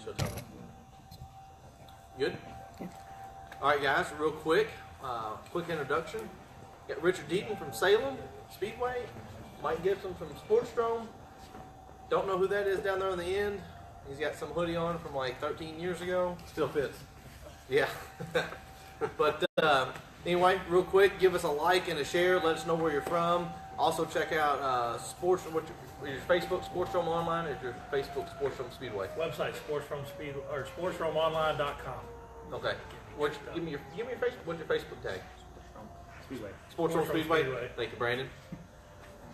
Show time. Good? Yeah. All right, guys, real quick, quick introduction. Got Richard Deaton from Salem Speedway, Mike Gibson from Sportsdrome. Don't know who that is down there on the end. He's got some hoodie on from like 13 years ago. Still fits. Yeah. But anyway, real quick, give us a like and a share. Let us know where you're from. Also check out your Facebook Sportsdrome Online or your Facebook Sportsdrome Speedway. Website Sportsdrome Speedway or SportsDromeOnline.com. Okay. Give me your Facebook. What's your Facebook tag? Speedway. Sportsdrome Speedway. Thank you, Brandon.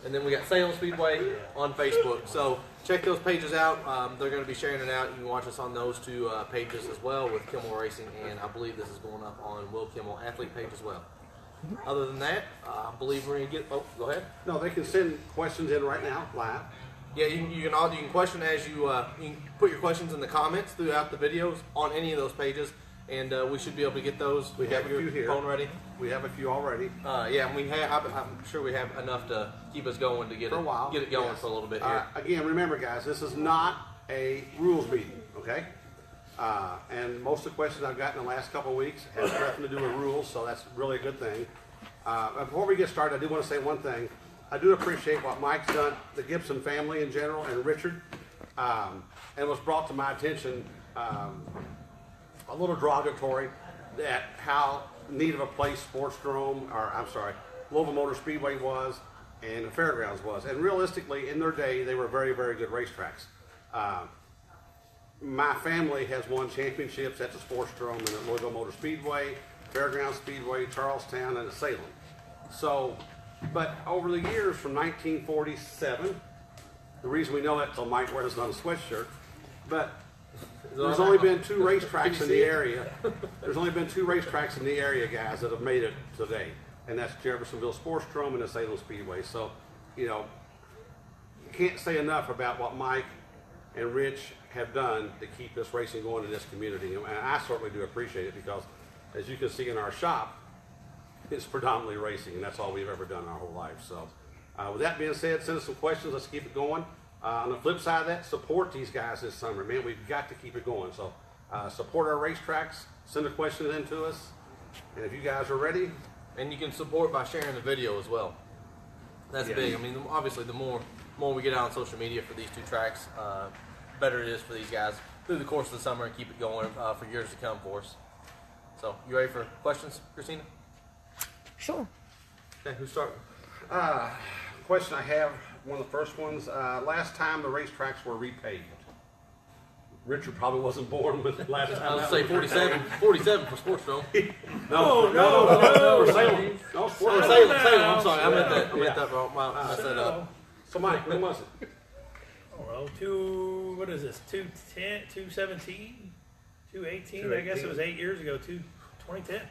And then we got Salem Speedway on Facebook. So check those pages out. They're going to be sharing it out. You can watch us on those two pages as well with Kimmel Racing, and I believe this is going up on Will Kimmel Athlete page as well. Other than that, I believe we're going to get. Oh, go ahead. No, they can send questions in right now, live. Yeah, you can question as you can put your questions in the comments throughout the videos on any of those pages, and we should be able to get those. We have a few here. Phone ready. We have a few already. Yeah, I'm sure we have enough to keep us going to get for a while. Get it going for a little bit here. Again, remember, guys, this is not a rules meeting, okay? And most of the questions I've gotten in the last couple of weeks has nothing to do with rules, so that's really a good thing. Before we get started, I do want to say one thing. I do appreciate what Mike's done, the Gibson family in general, and Richard. And it was brought to my attention a little derogatory that how neat of a place Louisville Motor Speedway was and the Fairgrounds was. And realistically, in their day, they were very, very good racetracks. My family has won championships at the Sportsdrome and at Louisville Motor Speedway, Fairgrounds Speedway, Charlestown, and at Salem. So, but over the years from 1947, the reason we know that until Mike wears it on a sweatshirt, but there's only been two racetracks in the area. There's only been two racetracks in the area, guys, that have made it today, and that's Jeffersonville Sportsdrome and the Salem Speedway. So, you know, you can't say enough about what Mike and Rich have done to keep this racing going in this community, and I certainly do appreciate it because, as you can see in our shop, it's predominantly racing, and that's all we've ever done our whole life. So, with that being said, send us some questions. Let's keep it going. On the flip side of that, support these guys this summer, man. We've got to keep it going. So support our racetracks, send the questions in to us, and if you guys are ready. And you can support by sharing the video as well. That's big. I mean, obviously, the more we get out on social media for these two tracks, better it is for these guys through the course of the summer and keep it going for years to come for us. So, you ready for questions, Christina? Sure. Okay, who's starting? Question I have, one of the first ones, last time the racetracks were repaved. Richard probably wasn't born with last time. I would say 47 for Sportsdrome. No, for Salem. No, Sportsdrome. Salem, I'm sorry, I meant that wrong. I said So Mike, when was it? Oh, what is this, 210, 217, 218? I guess it was 8 years ago, 2010.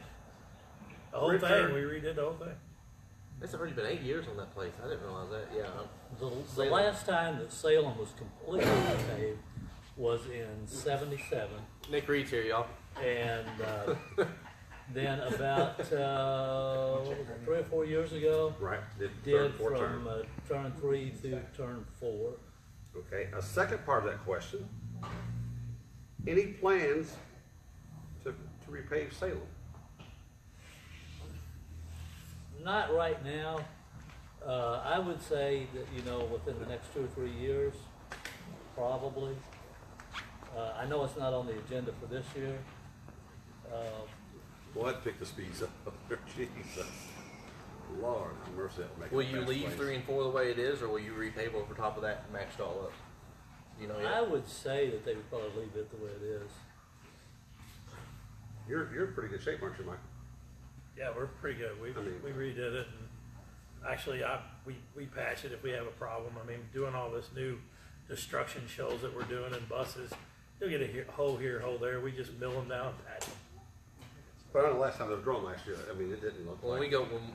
The whole thing, we redid the whole thing. It's already been 8 years on that place. I didn't realize that. Yeah. The last time that Salem was completely paved was in '77. Nick Reed's here, y'all. And then about 3 or 4 years ago, Right. did from turn 3 through turn 4. Okay. A second part of that question. Any plans to repave Salem? Not right now. I would say that, within the next 2 or 3 years, probably. I know it's not on the agenda for this year. Well, I'd pick the speeds up. Jesus. Lord, have mercy. Will you leave 3 and 4 the way it is, or will you repave over top of that and match it all up? You know, I would say that they would probably leave it the way it is. You're in pretty good shape, aren't you, Mike? Yeah, we're pretty good. We redid it, and actually, we patch it if we have a problem. I mean, doing all this new destruction shows that we're doing in buses, you'll get a hole here, hole there. We just mill them down and patch them. But I know the last time there was drawn last year, I mean, it didn't look when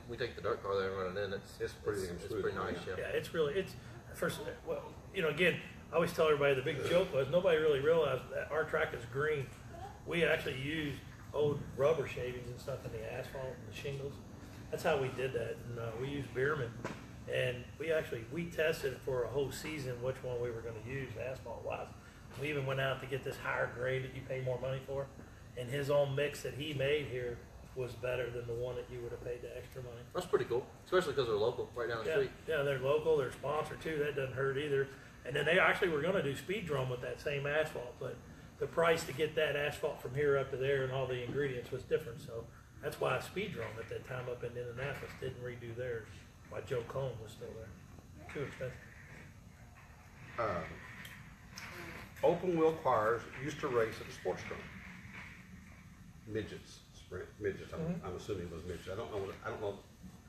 we take the dirt car there and run it in, it's pretty nice. Yeah, it's first. Well, again, I always tell everybody the big joke was nobody really realized that our track is green. We actually used old rubber shavings and stuff in the asphalt and the shingles. That's how we did that, and we used Bierman, and we tested for a whole season which one we were going to use asphalt wise. We even went out to get this higher grade that you pay more money for, and his own mix that he made here was better than the one that you would have paid the extra money. That's pretty cool, especially because they're local, right down the Yeah, street. yeah, they're local, they're sponsored too, that doesn't hurt either. And then they actually were gonna do Speedrome with that same asphalt, but the price to get that asphalt from here up to there and all the ingredients was different, so that's why Speedrome at that time up in Indianapolis didn't redo theirs, why Joe Cohn was still there. Too expensive. Open wheel cars used to race at the Sportsdrome. Midgets, midgets. I'm assuming it was midgets. I don't know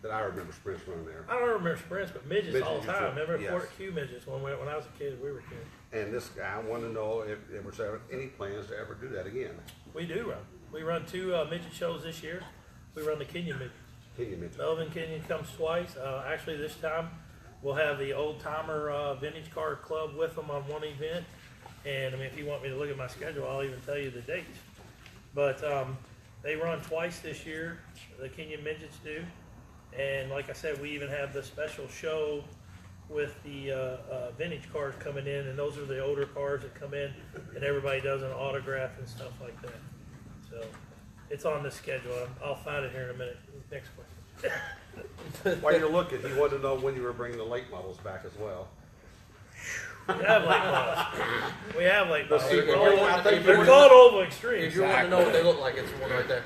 that I remember sprints running there. I don't remember sprints, but midgets all the Midgets, time. Remember yes. Fort Q midgets when I was a kid, we were kids. And this guy wanted to know if there was ever any plans to ever do that again. We do run. We run 2 midget shows this year. We run the Kenyon midget. Kenyon midget. Melvin Kenyon comes twice. Actually, this time we'll have the old timer vintage car club with them on one event. And I mean, if you want me to look at my schedule, I'll even tell you the dates. But they run twice this year. The Kenyon midgets do. And like I said, we even have the special show with the vintage cars coming in, and those are the older cars that come in, and everybody does an autograph and stuff like that. So it's on the schedule. I'll find it here in a minute. Next question. While you're looking, he wanted to know when you were bringing the late models back as well. We have late models. We have late models. see, They're called Oval Extreme. If you want to know what they look like, it's the one right there.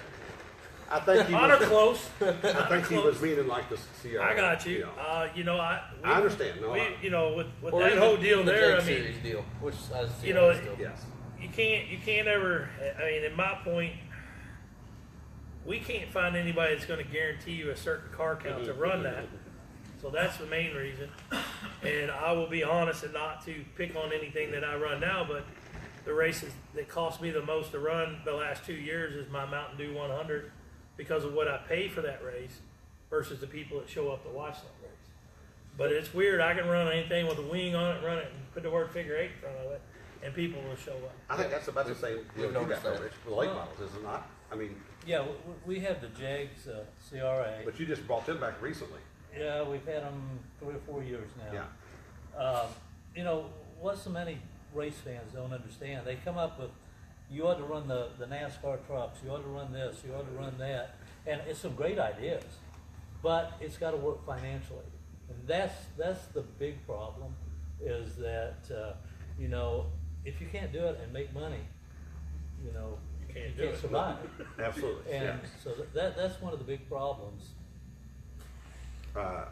I think he Mine are was, close. I think he was meaning like the Sierra. I got you. You know. I understand. No, with Or that even whole deal the there, Jake I mean, Series deal, which I see you know, still. yes. you can't ever. I mean, in my point, we can't find anybody that's going to guarantee you a certain car count to run that. So that's the main reason. And I will be honest and not to pick on anything that I run now, but the races that cost me the most to run the last 2 years is my Mountain Dew 100 because of what I pay for that race versus the people that show up to watch that race. But it's weird. I can run anything with a wing on it, run it, and put the word figure 8 in front of it, and people will show up. I think that's about the same deal we've you got, noticed that. Rich, with the late models, is it not? I mean, Yeah, we have the Jags CRA. but you just brought them back recently. Yeah, we've had them 3 or 4 years now. Yeah. You know, what so many race fans don't understand, they come up with, you ought to run the NASCAR trucks, you ought to run this, you ought to run that, and it's some great ideas, but it's got to work financially. And that's the big problem, is that, you know, if you can't do it and make money, you know, You can't you do can't it. survive. Absolutely. And Yeah. so that's one of the big problems.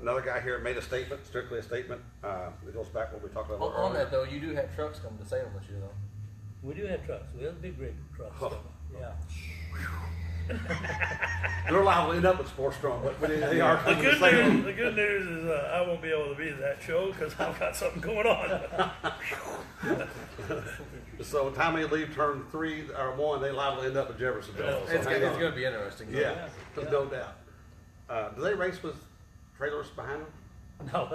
Another guy here made a statement, strictly a statement. It goes back to what we talked about On earlier. that though, you do have trucks coming to Salem this year though. We do have trucks, we have big rig trucks, Oh. yeah. They're allowed to end up at Sportsdrome, but they are The coming to good Salem. news, the good news is I won't be able to be at that show because I've got something going on. So time they leave turn 3 or 1, they liable to end up at Jeffersonville. So It's hang going on. to be interesting. Yeah, Yeah. no doubt. Do they race with trailers behind them? No,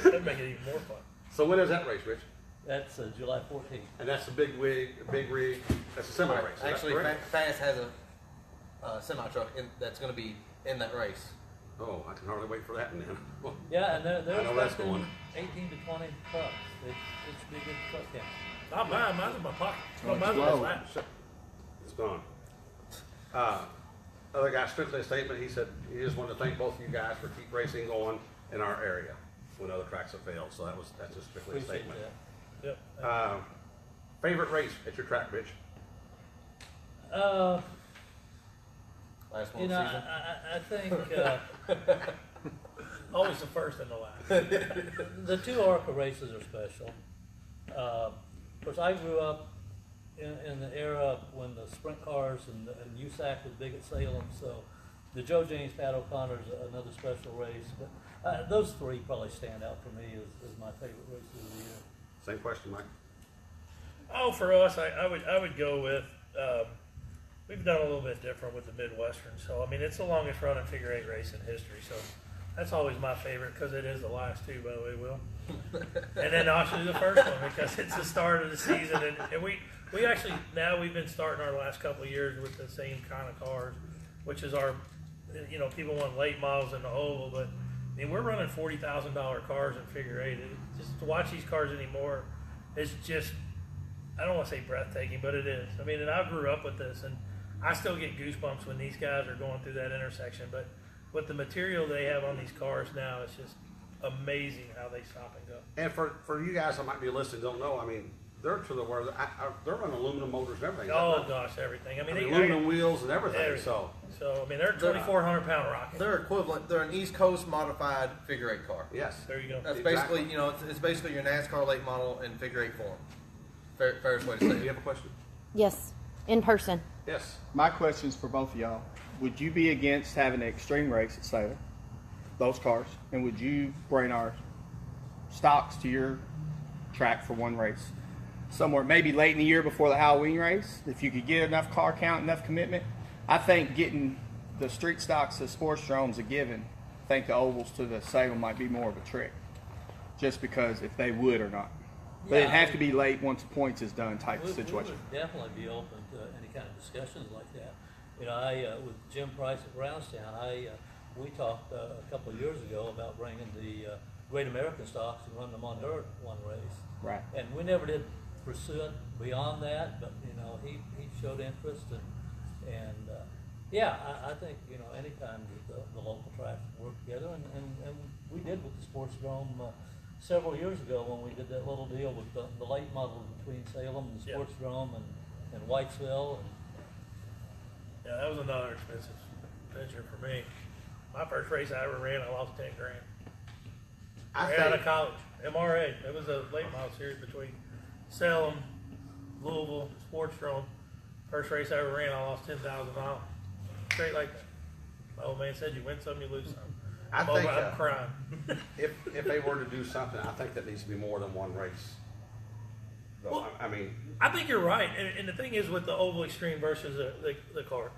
That'd make it even more fun. So when is that race, Rich? that's July 14th. And that's the big rig, that's a semi Right. race. is that Actually, correct? Fast has a semi truck that's going to be in that race. Oh, I can hardly wait for that then. Yeah, and they're I know that's expecting going. 18 to 20 trucks. It should be a good truck count. Not mine. Mine's in my pocket. Oh, it's Mine's in my low. lap. It's gone. Other guy, strictly a statement, he said he just wanted to thank both of you guys for keep racing on in our area when other tracks have failed. So that's just strictly a Appreciate statement. that. Yep. Favorite race at your track, Rich? Last one You of know, the season. I think Always the first and the last. the 2 ARCA races are special. Of course, I grew up in the era when the sprint cars and USAC was big at Salem, so the Joe James Pat O'Connor's another special race. But those 3 probably stand out for me as my favorite races of the year. Same question, Mike. Oh, for us, I would go with. We've done a little bit different with the Midwestern, so I mean it's the longest running figure 8 race in history. So that's always my favorite because it is the last 2, by the way, Will. And then actually the first one because it's the start of the season, and we actually now we've been starting our last couple of years with the same kind of cars, which is our, you know, people want late models in the oval, but I mean we're running $40,000 cars in figure 8. Just to watch these cars anymore, is just, I don't want to say breathtaking, but it is. I mean, and I grew up with this, and I still get goosebumps when these guys are going through that intersection. But with the material they have on these cars now, it's just amazing how they stop and go. And for you guys that might be listening, don't know, I mean, they're to the where they're running aluminum motors and everything. Oh gosh, everything. I mean, aluminum wheels and everything. everything. So I mean, they're 2,400-pound rocket. They're equivalent. They're an East Coast modified figure eight car. yes, There you go. That's Exactly. basically, it's basically your NASCAR late model in figure eight form. Fairest way to say Do it. you have a question? Yes, in person. Yes. My question's for both of y'all. Would you be against having an extreme race at Salem, those cars, and would you bring our stocks to your track for one race? Somewhere maybe late in the year before the Halloween race, if you could get enough car count, enough commitment. I think getting the street stocks to Sportsdrome's a given. I think the ovals to the Salem might be more of a trick, just because if they would or not. But it'd have to be late once points is done type of situation. We would definitely be open to any kind of discussions like that. You know, with Jim Price at Brownstown, we talked a couple of years ago about bringing the Great American stocks and running them on dirt one race. Right. And we never did pursue it beyond that, but he showed interest and I think anytime the local tracks work together and we did with the Sportsdrome several years ago when we did that little deal with the late model between Salem and the Sportsdrome and Whitesville. Yeah, that was another expensive venture for me. My first race I ever ran, I lost $10,000. Right out of college, MRA. It was a late model series between Salem, Louisville, Sportsdrome. First race I ever ran, I lost $10,000. Straight like that. My old man said, "You win some, you lose some." I think I'm crying. if they were to do something, I think that needs to be more than one race. Though, Well, I mean, I think you're right, and the thing is with the Oval Extreme versus the car,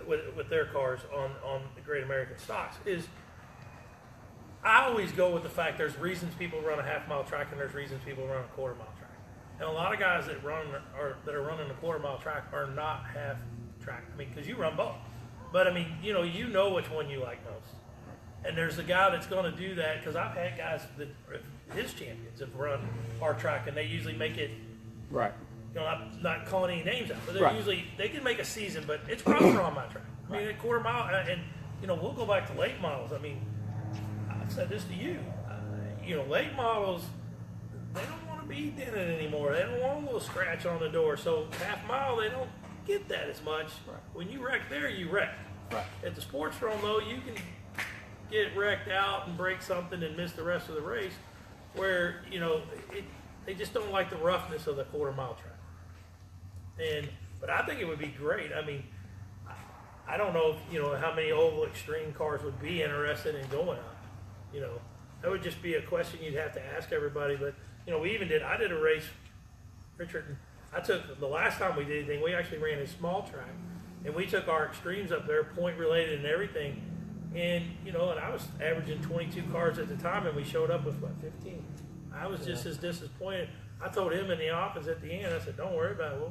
with their cars on the Great American stocks is, I always go with the fact there's reasons people run a half-mile track and there's reasons people run a quarter-mile track, and a lot of guys that are running a quarter-mile track are not half track. I mean, because you run both, but I mean, you know which one you like most, and there's a guy that's going to do that because I've had guys that his champions have run our track and they usually make it. Right. I'm not calling any names out, but they're Right. usually they can make a season, but it's rougher on my track. I mean, a quarter mile, and we'll go back to late models. I mean, I've said this to you. Late models, they don't want to be dented anymore. They don't want a little scratch on the door. So half mile, they don't get that as much. Right. When you wreck there, you wreck. Right. At the Sportsdrome, though, you can get wrecked out and break something and miss the rest of the race. Where they just don't like the roughness of the quarter mile track. But I think it would be great. I mean, I don't know if, how many Oval Extreme cars would be interested in going up. That would just be a question you'd have to ask everybody. But I did a race, Richard. I took the last time we did anything. We actually ran a small track, and we took our extremes up there, point related and everything. And and I was averaging 22 cars at the time, and we showed up with 15. I was just as disappointed. I told him in the office at the end, I said, "Don't worry about it.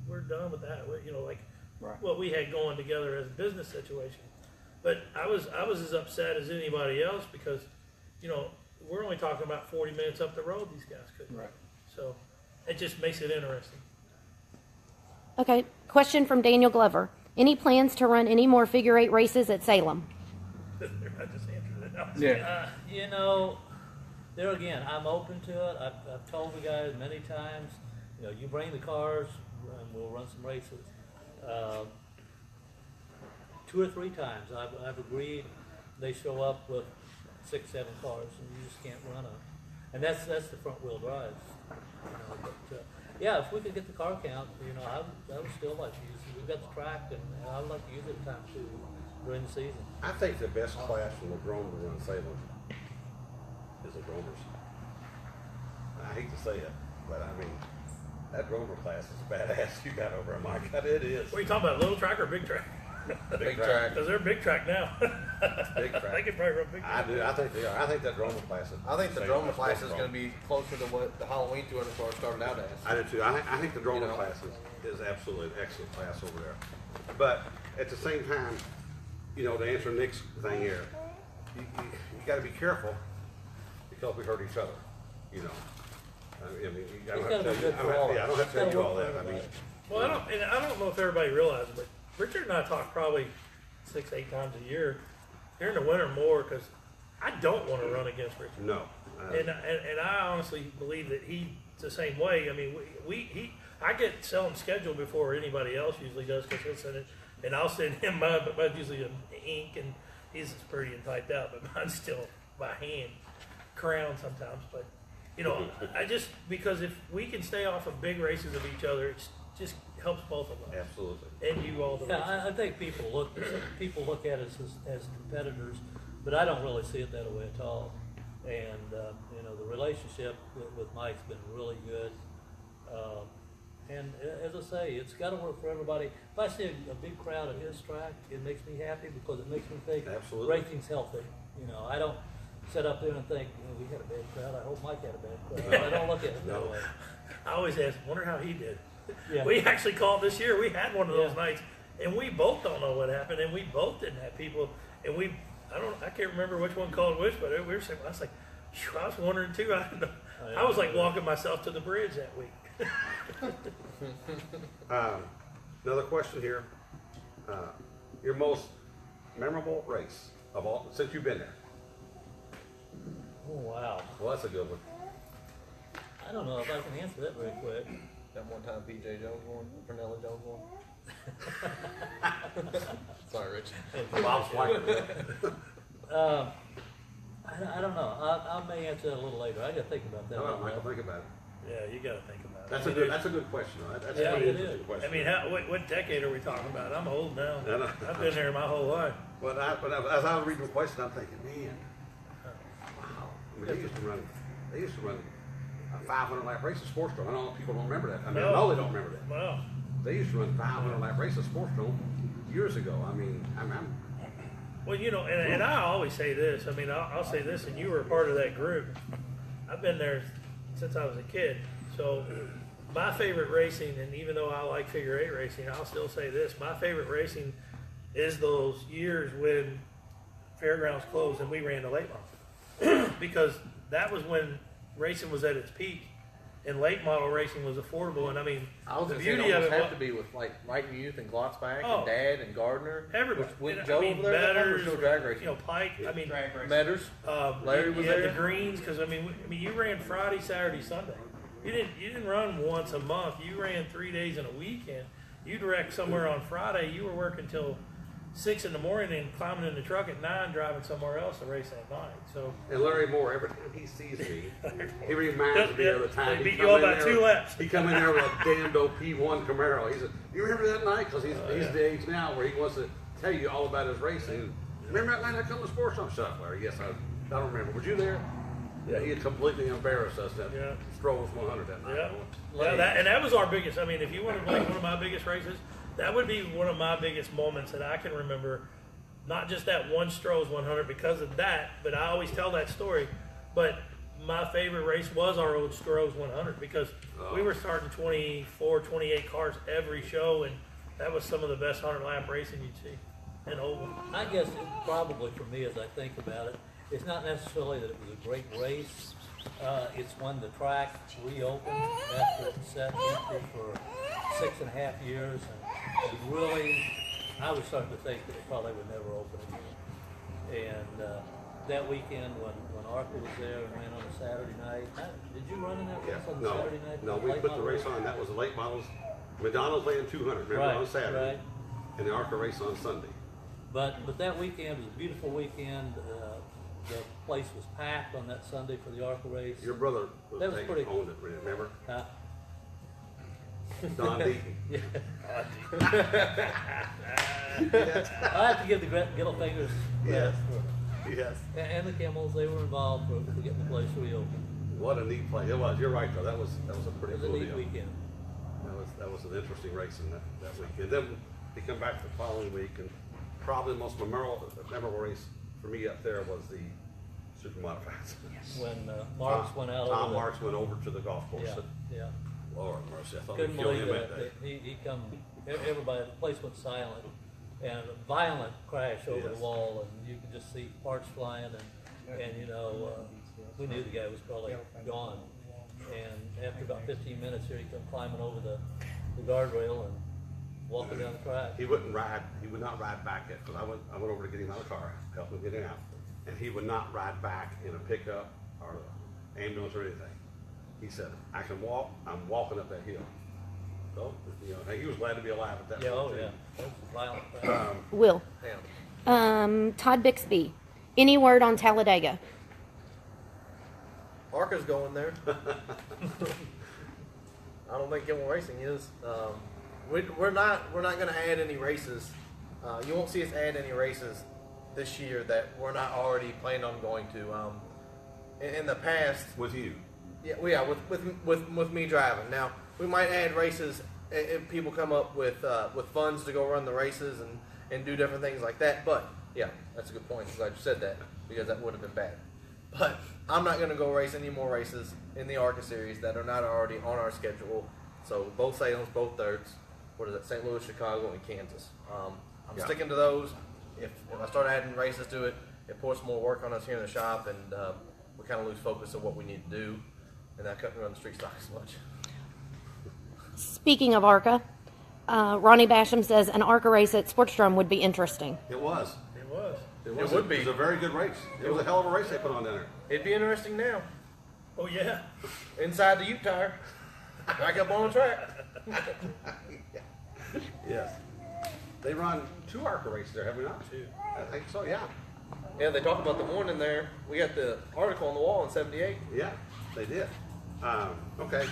We're done with that." Right. What we had going together as a business situation. But I was as upset as anybody else because, we're only talking about 40 minutes up the road. These guys couldn't. Right. So it just makes it interesting. Okay, question from Daniel Glover. Any plans to run any more figure eight races at Salem? I just answered it. Yeah. There again, I'm open to it. I've told the guys many times, you bring the cars and we'll run some races. 2 or 3 times I've agreed. They show up with 6, 7 cars and you just can't run them. And that's the front wheel drive. If we could get the car count, I would still like to use it. We've got the track and I would like to use it at times too during the season. I think the best class from the Groma to run Salem is the Gromers. I hate to say it, but I mean, that Gromer class is badass you got over there, Mike. It is. What are you talking about, little track or big track? Big track. Because they're big track now. Big track. They can probably run big I track. do. I think they are. I think that Gromer class is. I think the Droma class is going to be closer to what the Halloween 200 car started out as. I do too. I think the Dromer class is absolutely an excellent class over there. But at the same time, to answer Nick's thing here, you got to be careful because we hurt each other. I mean, I It's don't have gotta to be tell you, good for all. I don't have to tell It's you gotta all work that. for I mean, Well, I don't know if everybody realizes, but Richard and I talk probably 6-8 times a year. During the winter more, because I don't want to run against Richard. no. And I honestly believe that he's the same way. I mean, I get Salem scheduled before anybody else usually does, because he'll send it, and I'll send him mine, but mine's usually in ink, and his is pretty and typed out, but mine's still by hand, crayon sometimes. But you know, I just, because if we can stay off of big races of each other, it just helps both of us Absolutely. and you all the races. Yeah, I think people look at us as competitors, but I don't really see it that way at all. And you know, the relationship with Mike's been really good. And as I say, it's got to work for everybody. If I see a big crowd at his track, it makes me happy, because it makes me think Absolutely. racing's healthy. You know, I don't sit up there and think, we had a bad crowd. I hope Mike had a bad crowd. I don't look at it that way. I always ask, wonder how he did. Yeah. We actually called this year. We had one of those Yeah. nights, and we both don't know what happened, and we both didn't have people. And I can't remember which one called which, but we were saying, I was like, phew, I was wondering too. I didn't know. Oh, yeah. I was like walking myself to the bridge that week. Another question here. Your most memorable race of all since you've been there? Oh, wow. Well, that's a good one. I don't know if I can answer that very quick. That one time PJ Jones won, Fernella Jones won. Sorry, Rich. Bob's white. I don't know. I may answer that a little later. I got to think about that. No, Michael, think about it. Yeah, you got to think about it. That's a good question. Right? That's Yeah, a pretty it interesting is. question. I mean, what decade are we talking about? I'm old now. I know. I've been there my whole life. But as I was reading the question, I'm thinking, man, wow. I mean, they used to run a 500 lap race at Sportsdrome. I don't know if people don't remember that. I mean, I know they don't remember that. Wow. They used to run 500 lap race at Sportsdrome years ago. I mean, I'm Well, you know, and I always say this. I mean, I'll say this, and you were a part of that group. I've been there since I was a kid. So my favorite racing, and even though I like figure eight racing, I'll still say this. My favorite racing is those years when fairgrounds closed and we ran the late model. Because that was when racing was at its peak and late model racing was affordable. And I mean, I was the gonna say it beauty of almost it had to be with like Mike Youth and Glotzback Oh. and Dad and Gardner. everybody. With And, Joe I mean, over there, that Metters, was no drag racing. you know, Pike. I mean, Metters. Larry was you had there. the greens, because I mean, you ran Friday, Saturday, Sunday. You didn't run once a month. You ran 3 days in a weekend. You'd wreck somewhere on Friday. You were working till 6 in the morning and climbing in the truck at 9, driving somewhere else to race that night. So and Larry Moore. Every time he sees me, he reminds me of the time They beat he you come all in by there. 2 laps. He come in there with a damn dope P1 Camaro. He said, "You remember that night?" Because he's the age now where he wants to tell you all about his racing. Remember that night I come to Sportsdrome? Shut up, Larry. Yes, I don't remember. Were you there? Yeah, he had completely embarrassed us that Yeah. Stroll's 100 that night. yeah, that was our biggest. I mean, if you want to like one of my biggest races, that would be one of my biggest moments that I can remember. Not just that one Stroh's 100 because of that, but I always tell that story. But my favorite race was our old Stroh's 100 because we were starting 24, 28 cars every show, and that was some of the best 100 lap racing you'd see. And old one. I guess it probably for me, as I think about it, it's not necessarily that it was a great race. It's when the track reopened after it sat empty for 6.5 years, and really, I was starting to think that it probably would never open again. And that weekend when ARCA was there and ran on a Saturday night, did you run in that race on No, Saturday night? no, we Late put the model race on. That was the late models. McDonald's ran 200, remember, Right, on Saturday. right. And the ARCA race on Sunday. But that weekend was a beautiful weekend. The place was packed on that Sunday for the ARCA race. Your brother That was pretty- owned it, remember? Uh, Don Deaton. I have to give the Gittle Fingers Yes. credit Yes. and the Kimmels. They were involved for getting the place reopened. What a neat play. It was. You're right, though. That was a It pretty was a cool neat deal. weekend. That was an interesting race in that weekend. Then we come back the following week, and probably the most memorable race for me up there was the Super Modifieds. When Marks went out Tom over Marks went over to the golf course. yeah. Lord mercy, I thought we Couldn't killed believe him that that. day. He come, everybody, the place went silent, and a violent crash over Yes. the wall, and you could just see parts flying, and you know, we knew the guy was probably gone. and after about 15 minutes here, he come climbing over the guardrail and walking down the track. He wouldn't ride. He would not ride back yet because I went over to get him out of the car, help him get out, and he would not ride back in a pickup or ambulance or anything. He said, "I can walk. I'm walking up that hill." So you know, he was glad to be alive at that Yeah, point. oh too. yeah, that's violent crash. Will. Damn. Todd Bixby. Any word on Talladega? ARCA's going there. I don't think Kimmel Racing is. We're not going to add any races. You won't see us add any races this year that we're not already planning on going to. In the past, With you, with me driving. Now we might add races if people come up with funds to go run the races and do different things like that. But yeah, that's a good point. I'm glad you said that because that would have been bad. But I'm not going to go race any more races in the ARCA series that are not already on our schedule. So both Salems, both thirds. What is it? St. Louis, Chicago, and Kansas. I'm sticking to those. If I start adding races to it, it puts more work on us here in the shop, and we kind of lose focus of what we need to do, and I couldn't run the street stock as much. Speaking of ARCA, Ronnie Basham says an ARCA race at Sportsdrome would be interesting. it was. It was. It would be. It was a very good race. It was a hell of a race they put on down there. It'd be interesting now. Oh yeah. Inside the Ute tire, back up on the track. Yes. They run 2 ARCA races there, have we not? 2. I think so. Yeah. Yeah, they talk about the one in there. We got the article on the wall in '78. Yeah, they did. Okay.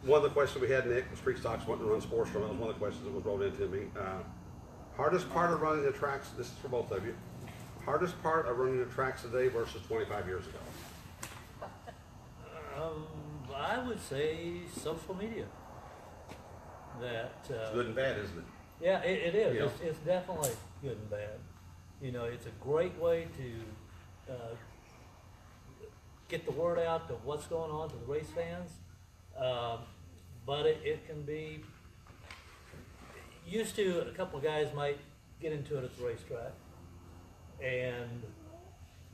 One of the questions we had, Nick, the street stocks wanting to run Sportsdrome. That was one of the questions that was rolled into me. Hardest part of running the tracks, this is for both of you. Hardest part of running the tracks today versus 25 years ago. I would say social media. That It's good and bad, isn't it? yeah, it is. Yeah. It's definitely good and bad. You know, it's a great way to get the word out to what's going on to the race fans, but it can be used to. A couple of guys might get into it at the racetrack, and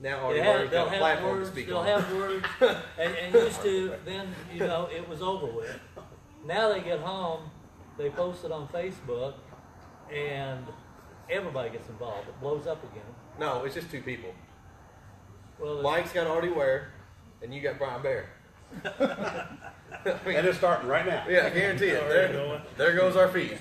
Now already learned they'll got a have platform words, to speak they'll on. have words, and used to, then, you know, it was over with. Now they get home, they post it on Facebook, and everybody gets involved. It blows up again. No, it's just 2 people. Well, Mike's got Artie Ware, and you got Brian Bear. I mean, And it's starting right now. yeah, I guarantee it. Already going. There goes our feed.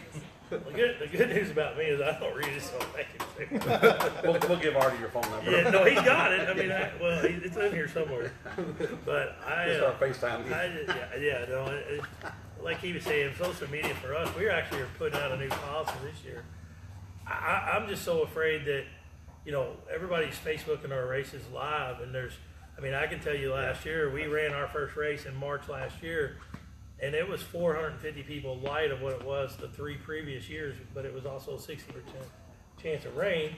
The good news about me is I don't read it, so I can say. We'll give Artie your phone number. Yeah, no, he's got it. I mean, it's in here somewhere. But We'll start FaceTime. Like he was saying, social media for us, we actually are putting out a new policy this year. I'm just so afraid that, you know, everybody's Facebooking our races live, and I can tell you last year, we ran our first race in March last year, and it was 450 people light of what it was the 3 previous years, but it was also a 60% chance of rain.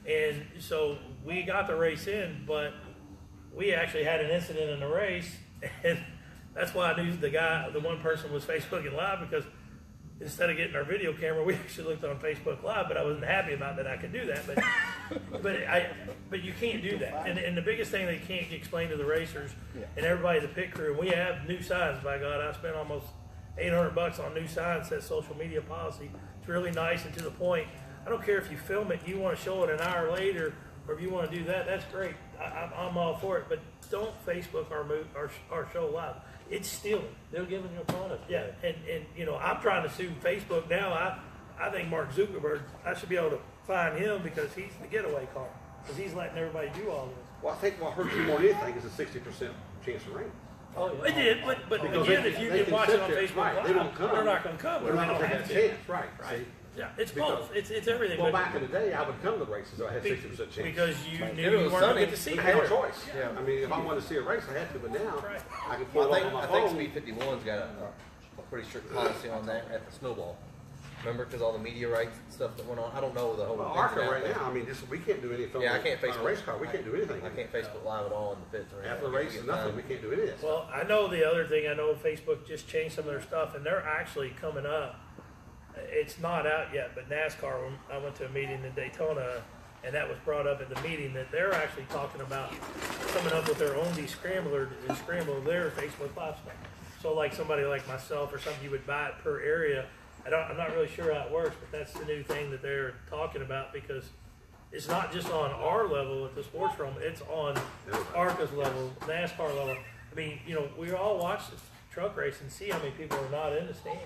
And so we got the race in, but we actually had an incident in the race, and that's why I knew the one person was Facebooking live, because instead of getting our video camera, we actually looked on Facebook Live, but I wasn't happy about that I could do that. But you can't do that. And the biggest thing they can't explain to the racers and everybody in the pit crew, and we have new signs, by God, I spent almost $800 on new signs that social media policy. It's really nice and to the point. I don't care if you film it, you want to show it an hour later, or if you want to do that, that's great. I'm all for it, but don't Facebook our show live. It's stealing. they're giving you a product. Yeah, and you know, I'm trying to sue Facebook now. I think Mark Zuckerberg, I should be able to fine him because he's the getaway car, because he's letting everybody do all this. Well, I think what hurts you more than anything is a 60% chance of rain. Oh, It yeah. did, but Because again, they- if you they can can watch it sit on there, Facebook right, Live, they don't come. they're not going to come. They're not They going to don't take have that to. chance, right? See? Yeah, it's Because- both. It's everything. Well, but back in the day, I would come to the races. I had 60% chance. because you If knew it you was weren't going sunny, to get to see I it. had no choice. Yeah. I mean, if I wanted to see a race, I had to. But now, Right. I can Well, pull I it up think, on my I think phone. Speed 51's got a pretty strict policy on that at the Snowball. Remember, because all the media rights and stuff that went on. I don't know the whole Well, ins ARCA and outs right of it. now, I mean, we can't do any film Yeah, I can't on Facebook a race car. We can't do anything. I can't Facebook Live at all in the pits or anything. After the race, nothing. We can't do any of this. Well, I know the other thing. I know Facebook just changed some of their stuff, and they're actually coming up. It's not out yet, but NASCAR. When I went to a meeting in Daytona, and that was brought up at the meeting, that they're actually talking about coming up with their own descrambler to scramble their Facebook Live stuff. So like somebody like myself or something, you would buy it per area. I'm not really sure how it works, but that's the new thing that they're talking about, because it's not just on our level at the Sportsdrome, it's on ARCA's level, NASCAR level. I mean, you know, we all watch this truck race and see how many people are not in the stands.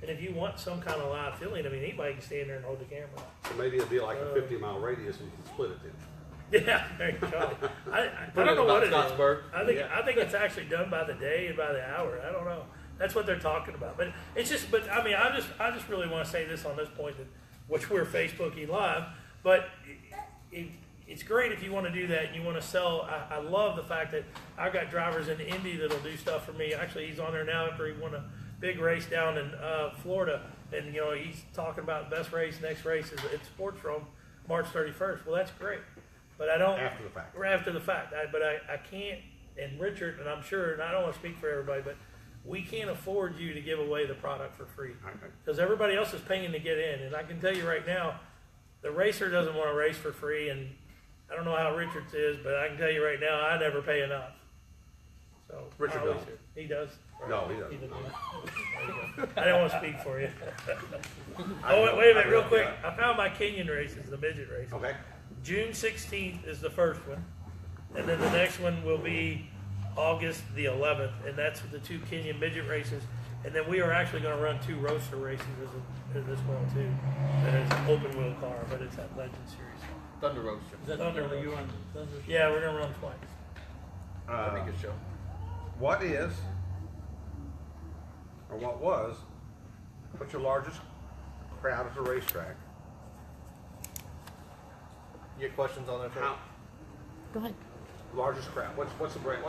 And if you want some kind of live feeling, I mean, anybody can stand there and hold the camera. So maybe it'd be like a 50-mile radius and you can split it then. Yeah, there you go. I don't know what it is. Scottsburg. I think it's actually done by the day and by the hour. I don't know. That's what they're talking about. But it's just, but I mean, I just really want to say this on this point, that which we're Facebooking live. But it's great if you want to do that and you want to sell. I love the fact that I've got drivers in Indy that'll do stuff for me. Actually, he's on there now after he won a big race down in Florida, and you know, he's talking about best race. Next race is at Sportsdrome, March 31st. Well, that's great. But I don't After the fact. After the fact, I can't. And Richard, and I'm sure, and I don't want to speak for everybody, but we can't afford you to give away the product for free, because everybody else is paying to get in. And I can tell you right now, the racer doesn't want to race for free. And I don't know how Richard's is, but I can tell you right now, I never pay enough. So Richard does. He does. No, he doesn't. He doesn't. I didn't want to speak for you. Oh, wait a minute, real quick. I found my Kenyan races, the midget race. Okay. June 16th is the first one, and then the next one will be August the 11th, and that's the 2 Kenyan midget races. And then we are actually going to run 2 roadster races as this one too. That is an open wheel car, but it's that Legend Series. Thunder Roadster. Is that Thunder Thunder Road. you on Thunder? Yeah, we're going to run twice. That'd be a good show. What is, or what's your largest crowd at the racetrack? You get questions on that? How, Go ahead. largest crowd? What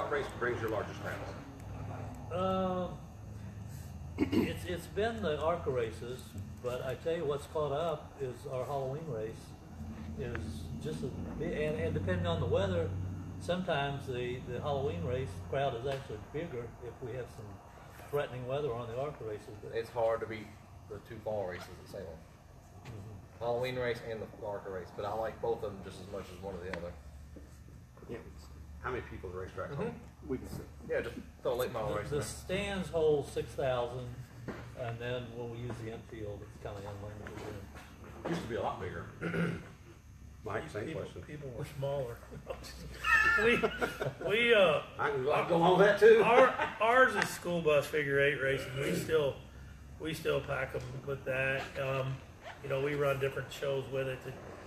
race brings your largest crowd? It's been the ARCA races, but I tell you what's caught up is our Halloween race is just and depending on the weather, sometimes the Halloween race crowd is actually bigger if we have some threatening weather on the ARCA races. But It's hard to beat the 2 fall races at Salem. Halloween race and the ARCA race, but I like both of them just as much as one or the other. Yeah, How many people at the racetrack? we can see. Yeah, just throw a late model race in the there. stands hold 6,000, and then when we use the infield, it's kind of unlimited. Used to be a lot bigger. Mike, same question. People were smaller. we I can go along with that too. ours is school bus figure 8 racing. We still pack them with that. You know, we run different shows with it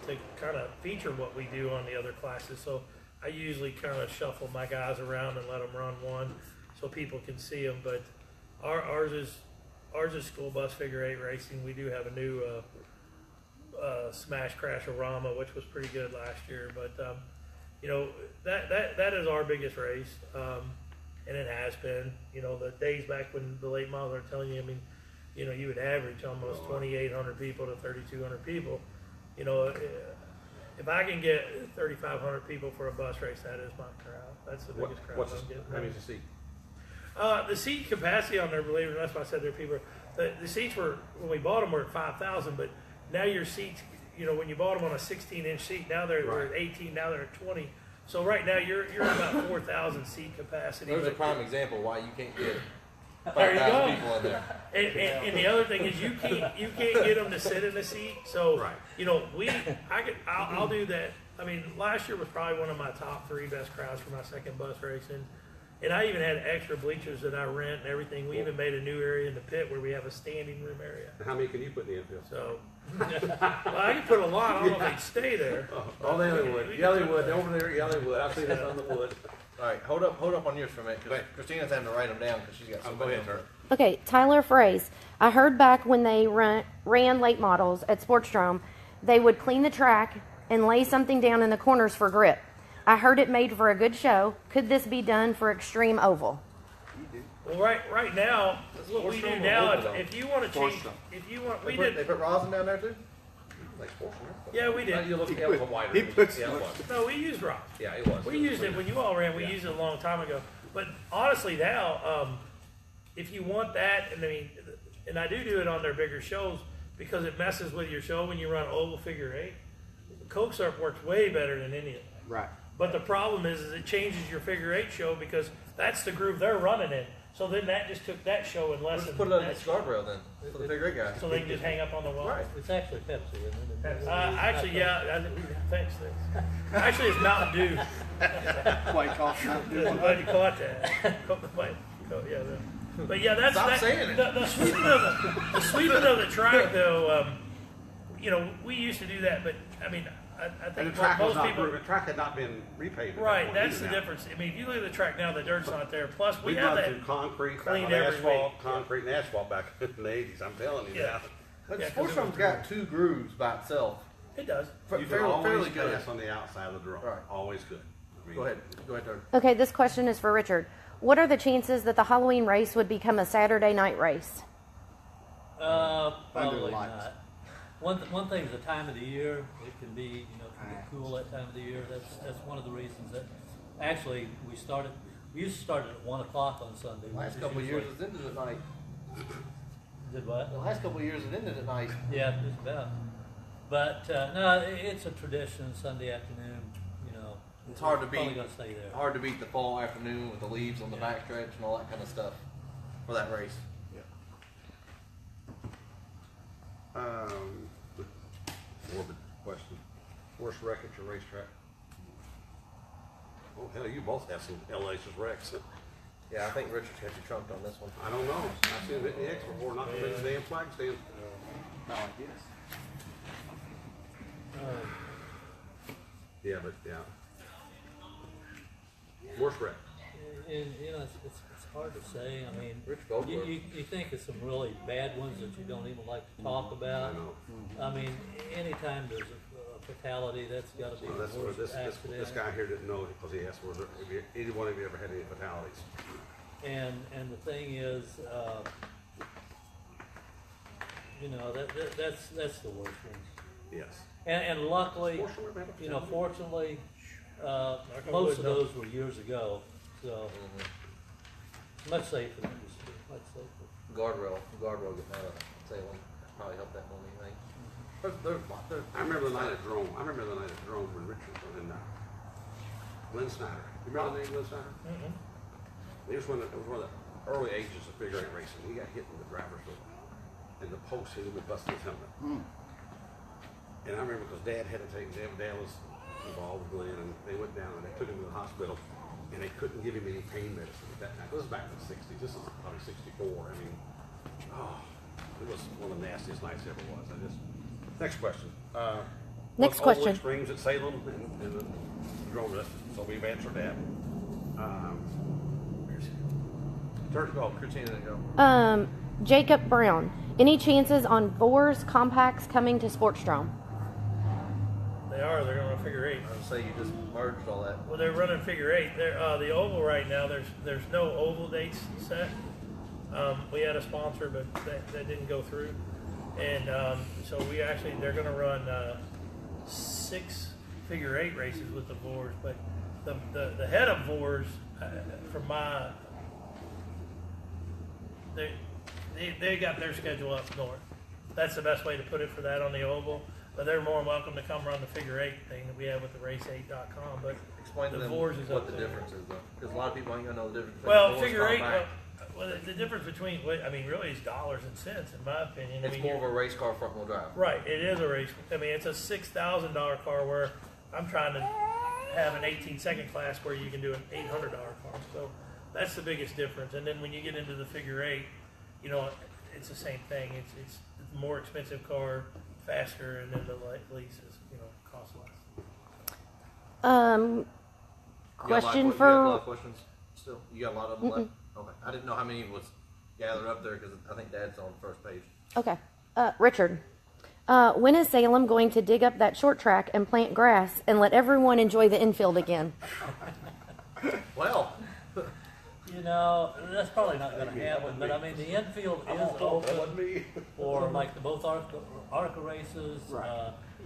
to kind of feature what we do on the other classes. So I usually kind of shuffle my guys around and let them run one so people can see them. But ours is school bus figure 8 racing. We do have a new Smash Crash-O-Rama, which was pretty good last year. But you know, that is our biggest race, and it has been. You know, the days back when the late models are telling you, I mean, you know, you would average almost 2,800 people to 3,200 people. You know, if I can get 3,500 people for a bus race, that is my crowd. That's the biggest crowd I'm getting. How many to see? The seat capacity on there, believe it or not, that's why I said there are people. The seats were, when we bought them, were at 5,000, but now your seats, you know, when you bought them on a 16-inch seat, now we're at 18, now they're at 20. So right now you're at about 4,000 seat capacity. There's a But- prime example why you can't get There you 5,000 go. people in there. And the other thing is you can't get them to sit in the seat. So Right. you know I'll do that. I mean, last year was probably one of my top 3 best crowds for my second bus racing, and I even had extra bleachers that I rent and everything. We even made a new area in the pit where we have a standing room area. And how many can you put in the infield? So well, I could put a lot. I don't know if they'd stay there. Oh, they would. Yeah, they would. Over there, yeah, they would. I've seen this on the wood. All right, hold up on yours for a minute, because Christina's having to write them down because she's got so Go many ahead, of sir. her. Okay, Tyler Fraze. I heard back when they ran late models at Sportsdrome, they would clean the track and lay something down in the corners for grip. I heard it made for a good show. Could this be done for Extreme Oval? Well, right now, what we do Sportsdrome now, or Oval, if you want to change, Sportsdrome. if you want, They we put did. rosin down there too? Like sports, right? Yeah, we did. You look He at it put- wider. he puts- Yeah, it was. No, we used rock. Yeah, it was. We used it when you all ran. We Yeah. used it a long time ago. But honestly, now, if you want that, and I mean, and I do it on their bigger shows because it messes with your show when you run oval figure 8. Coke syrup works way better than any of that. Right. But the problem is it changes your figure eight show because that's the groove they're running in. So then that just took that show and Let's lessened put it on that the show. guardrail then for the figure eight guy. So they can just hang up on the wall. Right. It's actually Pepsi, isn't it? Actually, yeah. Thanks. Actually, it's Mountain Dew. Quite coffee. I'm glad you caught that. Yeah. But yeah, that's Stop saying it. The sweeping of the track, though. You know, we used to do that, but I mean, I And think the track was most not, people. the track had not been repaved. at that Right, point that's either the now. difference. I mean, if you look at the track now, the dirt's not there. Plus, we We've have gone that. through concrete, cleaned on every asphalt, week. concrete and asphalt back in the 80s. I'm telling you Yeah. now. But Yeah, 'cause it Sportsdrome's was- got 2 grooves by itself. It does. You can Fairly always good. pass on the outside of the drum. Right. Always good. I mean, Go ahead, Dirk. Okay, this question is for Richard. What are the chances that the Halloween race would become a Saturday night race? Probably lights. not. One thing is the time of the year. It can be, you know, it can be cool that time of the year. That's one of the reasons that actually we used to start at 1 o'clock on Sunday. The last which is couple of years usually- it's ended at night. Did what? The last couple of years it ended at night. Yeah, just about. But no, it's a tradition. Sunday afternoon, you know. It's hard to Probably beat. gonna stay there. Hard to beat the fall afternoon with the leaves on the Yeah. backstretch and all that kind of stuff for that race. Morbid question. Worst wreck at your racetrack? Oh, hell, you both have some hellacious wrecks. Yeah, I think Richard's got you trumped on this one. I don't know. I've seen it in the X before, not in the damn flag stand. Not like this. Yeah, but yeah. Worst wreck. And you know, it's hard to say. I mean, Rich Goldberg. you think of some really bad ones that you don't even like to talk I about. know. I mean, anytime there's a fatality, that's got to be Well, the that's what worst this accident. guy here didn't know because he asked, either one of you ever had any fatalities? And the thing is, you know, that's the worst one. Yes. And luckily, Sports Dome ever had a you know, fatality? fortunately, on most wood, of no. those were years ago, so much safer than it used to be. Much safer. Guardrail getting out of Salem probably helped that more than anything. There's I remember the night at Drome. I remember the night at Drome when Richard and Glenn Snyder. You remember the name Glenn Snyder? It was one of the early ages of figure eight racing. He got hit in the driver's door, and the post hit him and busted his helmet. And I remember because Dad had to take Dad was involved with Glenn, and they went down and they took him to the hospital, and they couldn't give him any pain medicine at that time. This was back in the '60s. This is probably '64. I mean, it was one of the nastiest nights ever was. Next question. Next what's question. Old Extremes at Salem and the Drome. So we've answered that. Christina didn't go. Jacob Brown. Any chances on Vors compacts coming to Sportsdrome? They are. They're going to figure eight. I would say you just merged all that. Well, they're running figure eight. They're the oval right now. There's no oval dates set. We had a sponsor, but that didn't go through. And so they're going to run 6 figure eight races with the Vors. But the head of Vors, from my they got their schedule up north. That's the best way to put it for that on the oval. But they're more welcome to come run the figure eight thing that we have with the race8.com. But Explain to the them Vors is what up the there. difference is, though, because a lot of people ain't gonna know the difference. Well, between figure eight. compact. Well, the difference between, I mean, really is dollars and cents, in my opinion. I It's mean, more of a race car front wheel drive. right. It is a race. I mean, it's a $6,000 car where I'm trying to have an 18-second class where you can do an $800 car. So that's the biggest difference. And then when you get into the figure eight, you know, it's the same thing. It's a more expensive car, faster, and then the leases, you know, cost less. Question You got a lot for of questions still? You got a lot of them left? Okay. I didn't know how many was gathered up there because I think Dad's on the first page. okay, Richard. When is Salem going to dig up that short track and plant grass and let everyone enjoy the infield again? Well, You know, that's probably not going to happen. But I mean, the infield is open for like both ARCA races,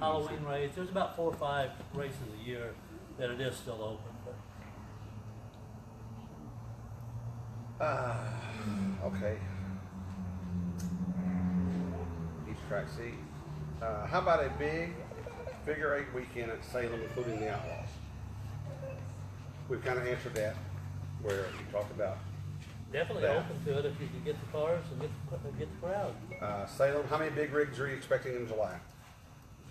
Halloween race. There's about 4 or 5 races a year that it is still open. But Okay. Each track C. How about a big figure eight weekend at Salem, including the Outlaws? We've kind of answered that, where you talked about Definitely that. open to it if you can get the cars and get the crowd. Salem, how many big rigs are you expecting in July?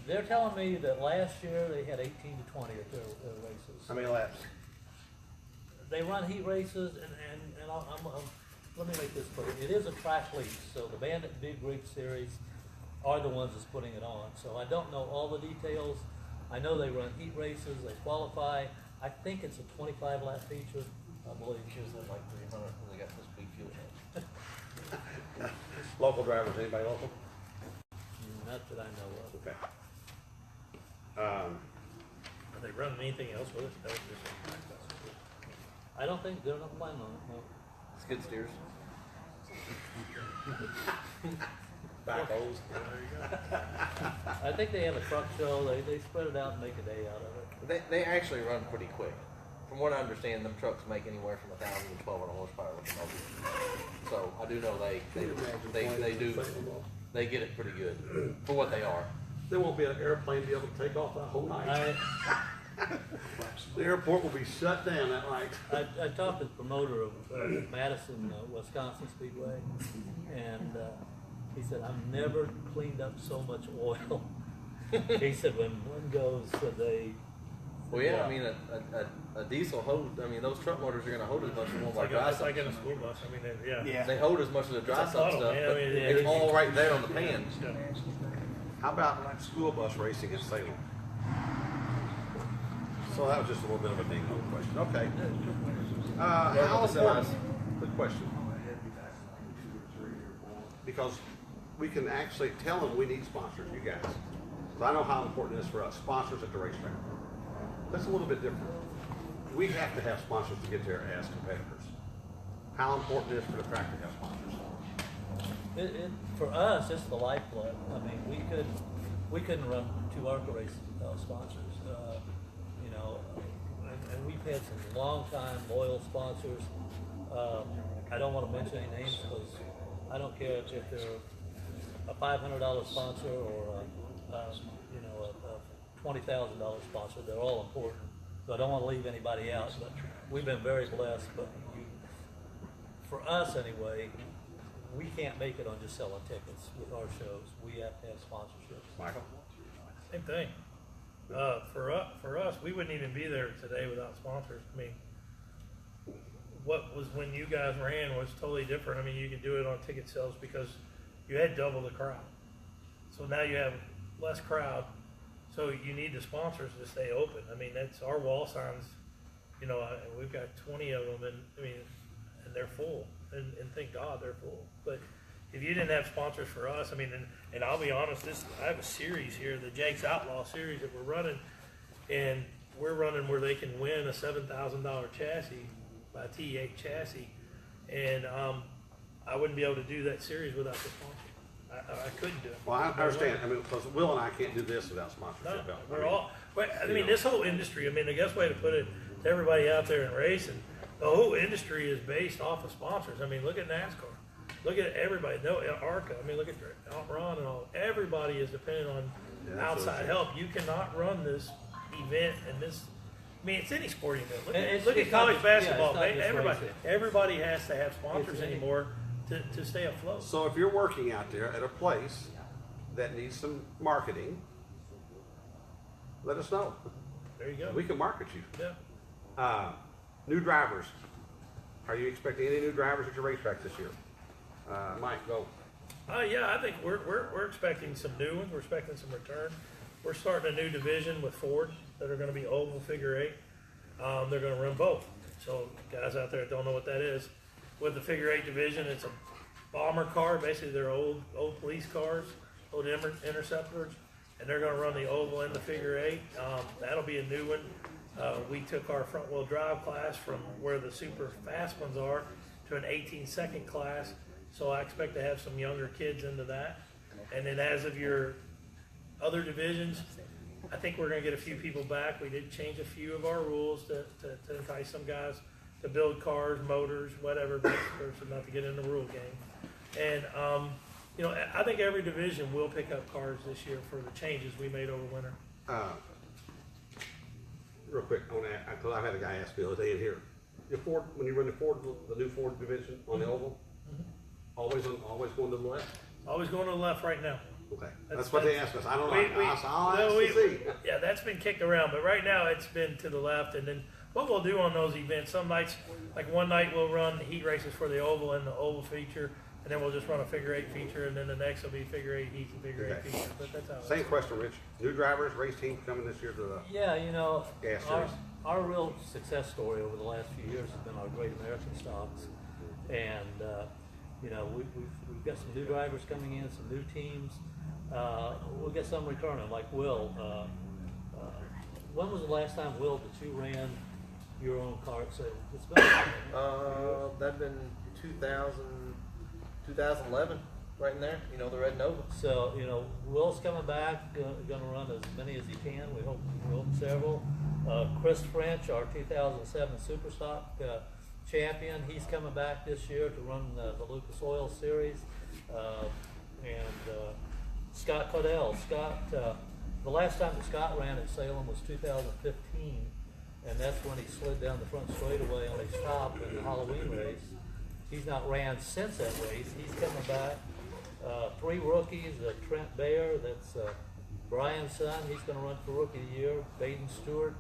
They're telling me that last year they had 18 to 20 at their races. How many laps? They run heat races, and let me make this clear. It is a track lease, so the Bandit Big Rig Series are the ones that's putting it on. So I don't know all the details. I know they run heat races, they qualify. I think it's a 25 lap feature, I believe. She was at like 300 when they got this big fuel tank. Local drivers, anybody local? Not that I know of. Okay. Are they running anything else with it? That was just a track festival. I don't think they're not planning on it, no. Skid steers. Backhoes. I think they have a truck show, they spread it out and make a day out of it. They actually run pretty quick. From what I understand, them trucks make anywhere from 1,000 to 1,200 horsepower locomotive. So I do know they get it pretty good for what they are. There won't be an airplane to be able to take off that whole night. The airport will be shut down that night. I talked to the promoter of Madison, Wisconsin Speedway, and he said, I've never cleaned up so much oil. He said, when one goes, they... Well, yeah, I mean, a diesel hose, I mean, those truck motors are going to hold as much as one of our dry It's like sumps. in a school bus. I mean, yeah. Yeah. They hold as much of the dry It's a sump funnel, stuff, man. but I mean, it's yeah. all right there on the pan. Yeah. How about school bus racing at Salem? So that was just a little bit of a ding dong question. Okay. How important? Good question. Because we can actually tell them we need sponsors, you guys. So I know how important it is for us, sponsors at the racetrack. That's a little bit different. We have to have sponsors to get there as competitors. How important it is for the track to have sponsors? For us, it's the lifeblood. I mean, we couldn't run 2 ARCA races without sponsors. And we've had some long-time loyal sponsors. I don't want to mention any names because I don't care if they're a $500 sponsor or a $20,000 sponsor. They're all important. So I don't want to leave anybody out. But we've been very blessed. But for us anyway, we can't make it on just selling tickets with our shows. We have to have sponsorships. Michael? Same thing. For us, we wouldn't even be there today without sponsors. I mean, what was when you guys ran was totally different. I mean, you could do it on ticket sales because you had double the crowd. So now you have less crowd. So you need the sponsors to stay open. I mean, that's our wall signs. We've got 20 of them, and they're full. And thank God they're full. But if you didn't have sponsors for us, I mean, and I'll be honest, I have a series here, the Jake's Outlaw series that we're running, and we're running where they can win a $7,000 chassis by a T8 chassis, and I wouldn't be able to do that series without the sponsor. I couldn't do it. Well, I understand. I mean, because Will and I can't do this without sponsorship. No, we're all. This whole industry. I mean, the best way to put it to everybody out there in racing, the whole industry is based off of sponsors. I mean, look at NASCAR. Look at everybody. No, ARCA. I mean, look at Ron and all. Everybody is dependent on outside help. You cannot run this event and this. I mean, it's any sporting event. Look at college basketball. Everybody has to have sponsors anymore to stay afloat. So if you're working out there at a place that needs some marketing, let us know. There you go. We can market you. Yeah. New drivers. Are you expecting any new drivers at your racetrack this year? Mike, go. Yeah, I think we're expecting some new ones. We're expecting some return. We're starting a new division with Ford that are going to be oval figure 8. They're going to run both. So guys out there that don't know what that is, with the figure 8 division, it's a bomber car. Basically, they're old police cars, old interceptors, and they're going to run the oval and the figure 8. That'll be a new one. We took our front wheel drive class from where the super fast ones are to an 18-second class. So I expect to have some younger kids into that. And then as of your other divisions, I think we're going to get a few people back. We did change a few of our rules to entice some guys to build cars, motors, whatever, not to get in the rule game. And, I think every division will pick up cars this year for the changes we made over winter. Real quick, I want to ask, because I had a guy ask me the other day in here. Your Ford, when you run the Ford, the new Ford division on the oval, always going to the left. Always going to the left right now. Okay, that's what they asked us. I don't know. I'll ask no, to see. Yeah, that's been kicked around, but right now it's been to the left. And then what we'll do on those events, some nights, like one night we'll run the heat races for the oval and the oval feature, and then we'll just run a figure eight feature, and then the next will be figure eight heats and figure eight feature. But that's how. Same question, Rich. New drivers, race team coming this year to the Yeah, you know, gas our, series. our real success story over the last few years has been our Great American stocks. And, you know, we've got some new drivers coming in, some new teams. We'll get some returning, like Will. When was the last time, Will, that you ran your own car at Salem? It's been That'd been 2011, right in there. You know, the Red Nova. So, you know, Will's coming back, going to run as many as he can. We hope several. Chris French, our 2007 Superstock champion, he's coming back this year to run the Lucas Oil Series. Scott Caudill. The last time that Scott ran at Salem was 2015, and that's when he slid down the front straightaway on his top in the Halloween race. He's not ran since that race. He's coming back. 3 rookies, Trent Bayer, that's Brian's son. He's going to run for Rookie of the Year. Baden Stewart,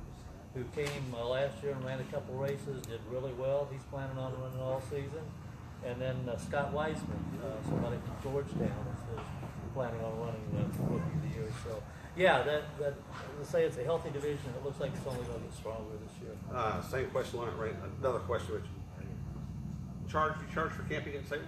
who came last year and ran a couple races, did really well. He's planning on running all season. And then Scott Weisman, somebody from Georgetown, is planning on running for Rookie of the Year. So, yeah, let's say it's a healthy division. It looks like it's only going to get stronger this year. Same question on it, right? Another question, Rich. You charge for camping in Salem?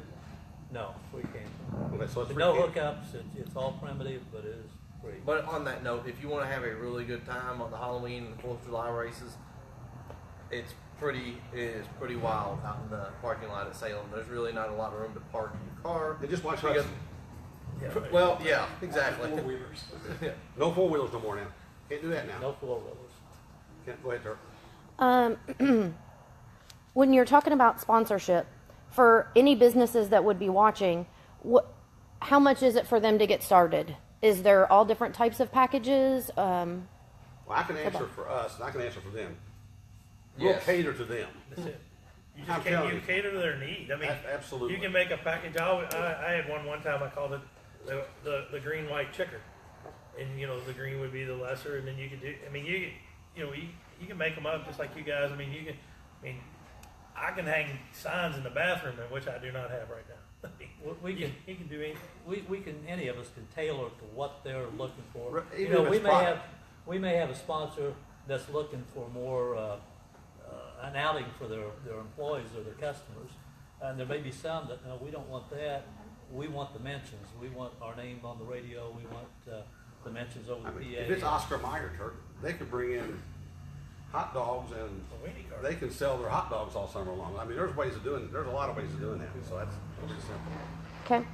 No, free camping. Okay, so it's free No camp. hookups. It's all primitive, but it is free. But on that note, if you want to have a really good time on the Halloween and 4th of July races, it is pretty wild out in the parking lot at Salem. There's really not a lot of room to park your car. And just watch Because- us. Well, yeah, exactly. No 4-wheelers no more now. Can't do that now. No four-wheelers. Can't go ahead, Dirk. When you're talking about sponsorship, for any businesses that would be watching, how much is it for them to get started? Is there all different types of packages? Well, I can answer for us, and I can answer for them. We'll Yes. cater to them. That's it. You I'm just telling can't you. cater to their need. I mean, Absolutely. you can make a package. I had one time. I called it the green white chicker, and you know the green would be the lesser, and then you could do. I mean, you can make them up just like you guys. I mean, I can hang signs in the bathroom, which I do not have right now. We can. He can do anything. We can. Any of us can tailor to what they're looking for. Even You know, if we it's may product. we may have a sponsor that's looking for more an outing for their employees or their customers, and there may be some that no, we don't want that. We want the mentions. We want our name on the radio. We want the mentions over I the mean, PA. if it's Oscar Mayer, Turk, they could bring in hot dogs and they can sell their hot dogs all summer long. I mean, there's a lot of ways of doing that. So that's pretty simple. Okay.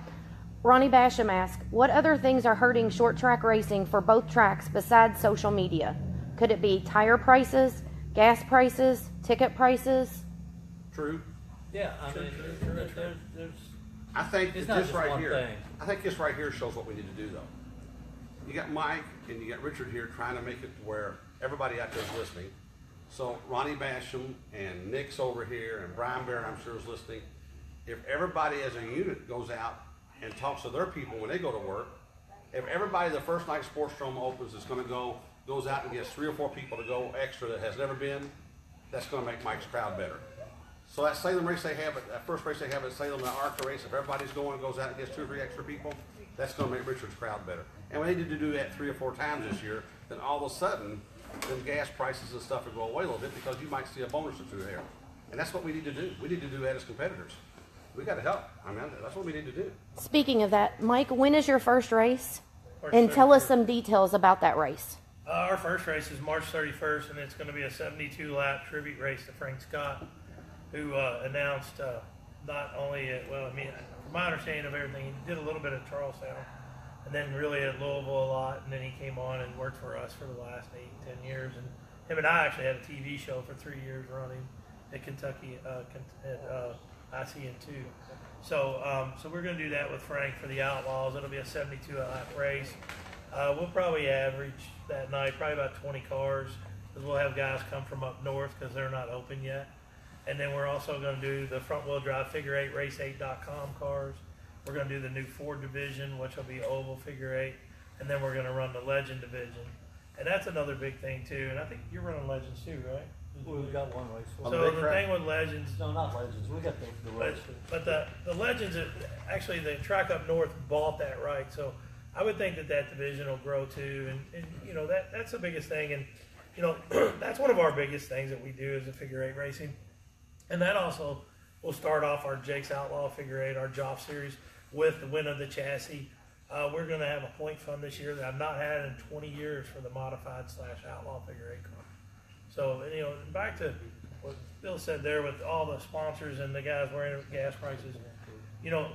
Ronnie Basham asked, what other things are hurting short track racing for both tracks besides social media? Could it be tire prices, gas prices, ticket prices? True. Yeah, I mean, there's I think It's that not this just right one here. thing. I think this right here shows what we need to do, though. You got Mike and you got Richard here trying to make it to where everybody out there is listening. So Ronnie Basham and Nick's over here and Brian Barron, I'm sure, is listening. If everybody as a unit goes out and talks to their people when they go to work, if everybody the first night Sportsdrome opens is going to goes out and gets 3 or 4 people to go extra that has never been, that's going to make Mike's crowd better. So that Salem race they have, that first race they have at Salem, the ARCA race, if everybody's going and goes out and gets 2 or 3 extra people, that's going to make Richard's crowd better. And we needed to do that 3 or 4 times this year, then all of a sudden, then gas prices and stuff will go away a little bit because you might see a bonus or 2 there. And that's what we need to do. We need to do that as competitors. We got to help. I mean, that's what we need to do. Speaking of that, Mike, when is your first race? March And tell us 31st. some details about that race. Our first race is March 31st, and it's going to be a 72-lap tribute race to Frank Scott, who announced not only from my understanding of everything, he did a little bit at Charlestown, and then really at Louisville a lot, and then he came on and worked for us for the last 8-10 years. And him and I actually had a TV show for 3 years running at Kentucky at ICN2. So we're going to do that with Frank for the Outlaws. It'll be a 72-lap race. We'll probably average that night probably about 20 cars, because we'll have guys come from up north because they're not open yet. And then we're also going to do the front wheel drive figure 8 race8.com cars. We're going to do the new Ford division, which will be oval figure 8, and then we're going to run the Legend division. And that's another big thing too. And I think you're running Legends too, right? We've got one race. So the thing with Legends, No, not Legends. We got the race. but the Legends, actually the track up north bought that right. So I would think that division will grow too. And you know, that's the biggest thing. And, you know, that's one of our biggest things that we do is the figure 8 racing. And that also will start off our Jake's Outlaw figure 8, our Joff series, with the win of the chassis. We're going to have a point fund this year that I've not had in 20 years for the modified / outlaw figure 8 car. So, you know, back to what Bill said there with all the sponsors and the guys worrying about gas prices, you know,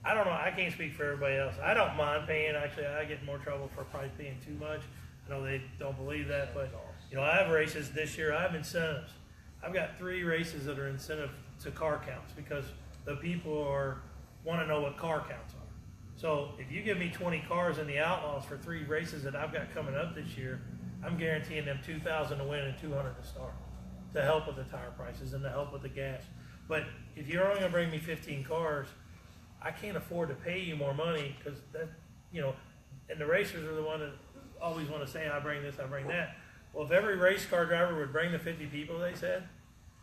I don't know, I can't speak for everybody else. I don't mind paying. Actually, I get in more trouble for probably paying too much. I know they don't believe that, but, you know, I have races this year. I have incentives. I've got 3 races that are incentive to car counts because the people want to know what car counts are. So if you give me 20 cars in the Outlaws for 3 races that I've got coming up this year, I'm guaranteeing them $2,000 to win and $200 to start, to help with the tire prices and to help with the gas. But if you're only going to bring me 15 cars, I can't afford to pay you more money because that, you know, and the racers are the one that always want to say, I bring this, I bring that. Well, if every race car driver would bring the 50 people they said,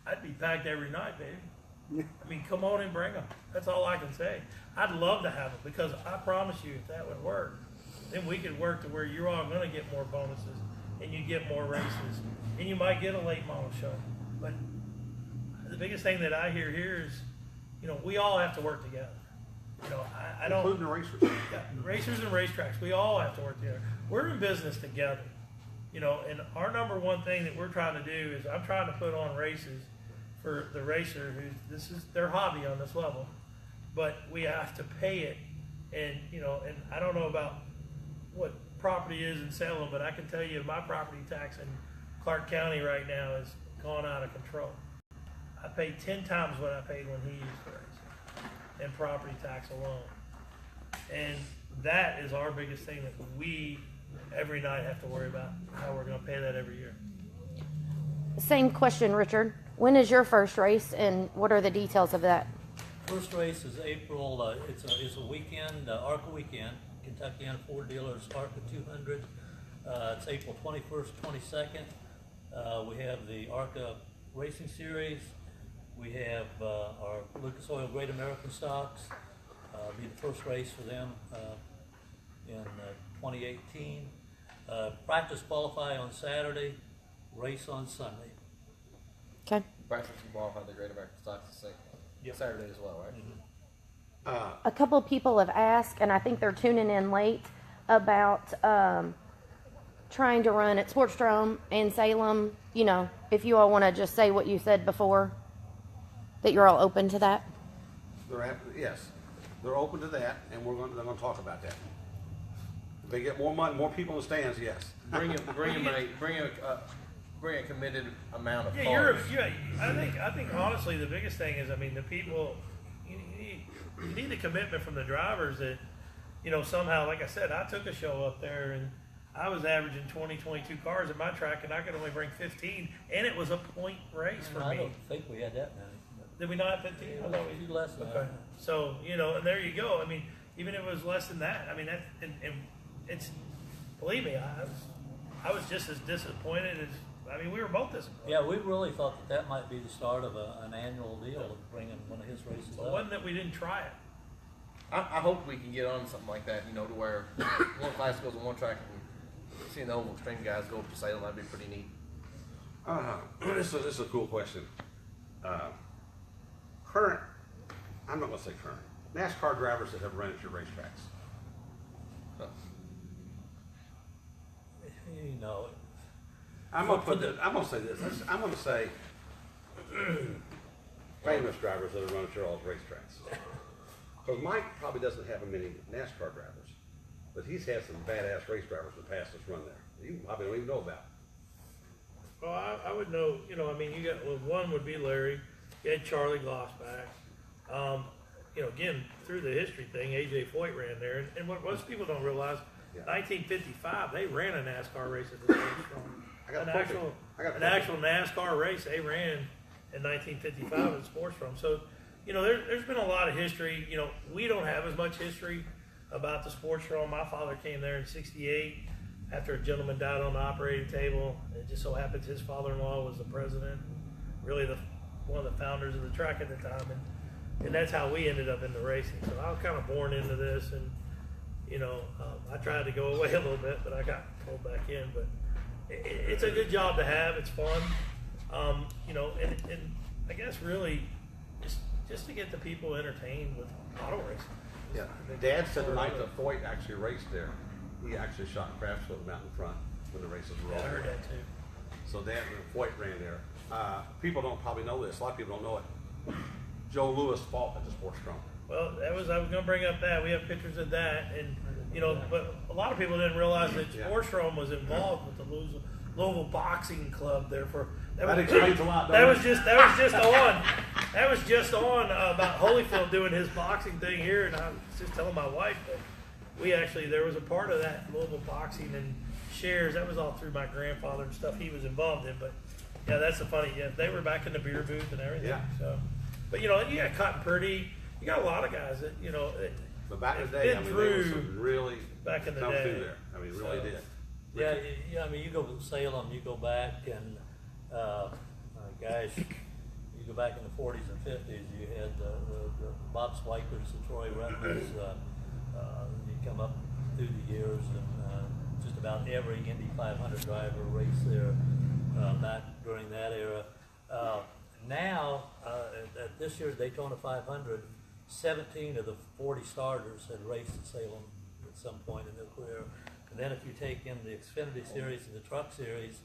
I'd be packed every night, baby. I mean, come on and bring them. That's all I can say. I'd love to have them because I promise you, if that would work, then we could work to where you're all going to get more bonuses and you get more races and you might get a late model show. But the biggest thing that I hear here is, you know, we all have to work together. You know, I don't. Including the racers. Yeah, racers and racetracks, we all have to work together. We're in business together. You know, and our number one thing that we're trying to do is I'm trying to put on races for the racer who this is their hobby on this level, but we have to pay it. And, you know, and I don't know about what property is in Salem, but I can tell you my property tax in Clark County right now has gone out of control. I paid 10 times what I paid when he used to race in property tax alone. And that is our biggest thing that we every night have to worry about, how we're going to pay that every year. Same question, Richard. When is your first race, and what are the details of that? First race is April. It's a weekend, ARCA weekend. Kentucky and Ford dealers ARCA 200. It's April 21st, 22nd. We have the ARCA Racing Series. We have our Lucas Oil Great American Stocks. Be the first race for them in 2018. Practice qualify on Saturday, race on Sunday. Okay. Practice and qualify the Great American Stocks Saturday as well, right? Mm-hmm. A couple of people have asked, and I think they're tuning in late, about trying to run at Sportsdrome and Salem. You know, if you all want to just say what you said before, that you're all open to that. Yes, they're open to that, and they're going to talk about that. If they get more money, more people in the stands, yes. Bring a committed amount of Yeah, cars. I think honestly the biggest thing is, I mean, the people, you need the commitment from the drivers that, you know, somehow, like I said, I took a show up there and I was averaging 20, 22 cars at my track and I could only bring 15 and it was a point race for I me. don't think we had that many. Did we not have 15? It I was thought a few less than Okay. that. So, you know, and there you go. I mean, even if it was less than that, I mean, that, and it's, believe me, I was just as disappointed as, I mean, we were both disappointed. Yeah, we really thought that might be the start of an annual deal of bringing one of his races But up. wasn't that we didn't try it. I hope we can get on something like that, you know, to where one class goes on one track and seeing the Oval Extreme guys go up to Salem, that'd be pretty neat. This is a cool question. I'm not going to say current, NASCAR drivers that have run at your racetracks. Huh. You know, I'm going to say this. I'm going to say famous drivers that have run at your all's racetracks. Because Mike probably doesn't have many NASCAR drivers, but he's had some badass race drivers in the past that's run there. You probably don't even know about. Well, I would know, you know, I mean, you got, well, one would be Larry, you had Charlie Glossback. You know, again, through the history thing, AJ Foyt ran there, and what most people don't realize, Yeah. 1955, they ran a NASCAR race at the I got Sportsdrome. a photo. I got a An photo. actual NASCAR race they ran in 1955 at the Sportsdrome. So, you know, there's been a lot of history. You know, we don't have as much history about the Sportsdrome. My father came there in '68 after a gentleman died on the operating table. It just so happens his father-in-law was the president, really one of the founders of the track at the time, and that's how we ended up in the racing. So I was kind of born into this, and you know, I tried to go away a little bit, but I got pulled back in. But it's a good job to have. It's fun, you know, and I guess really just to get the people entertained with auto racing. Yeah. Dad said the night that Foyt actually raced there, he actually shot craps with him out in front when the races were Yeah, I over. heard that too. So Dad, Foyt ran there. People don't probably know this. A lot of people don't know it. Joe Lewis fought at the Sportsdrome. Well, I was going to bring up that. We have pictures of that, and you know, but a lot of people didn't realize that Yeah. Sportsdrome was involved with the Louisville Boxing Club there for That explains a lot, That doesn't was just on about Holyfield doing his boxing thing here, and I was just telling my wife that there was a part of that Louisville boxing and shares. That was all through my grandfather and stuff he was involved in. But yeah, that's the funny. Yeah, they were back in the beer booth and everything. Yeah. So, but you know, you got Cotton Purdy. You got a lot of guys that you know. But back in the It's day, been I mean, there was through some really back in the come day. through there. I mean, really So- did. Yeah, I mean, you go to Salem, you go back and, guys, you go back in the 40s and 50s, you had the Bob Swikers, the Troy Ruttners, you come up through the years and just about every Indy 500 driver raced there back during that era. Now, at this year's Daytona 500, 17 of the 40 starters had raced at Salem at some point in their career. And then if you take in the Xfinity Series and the Truck Series,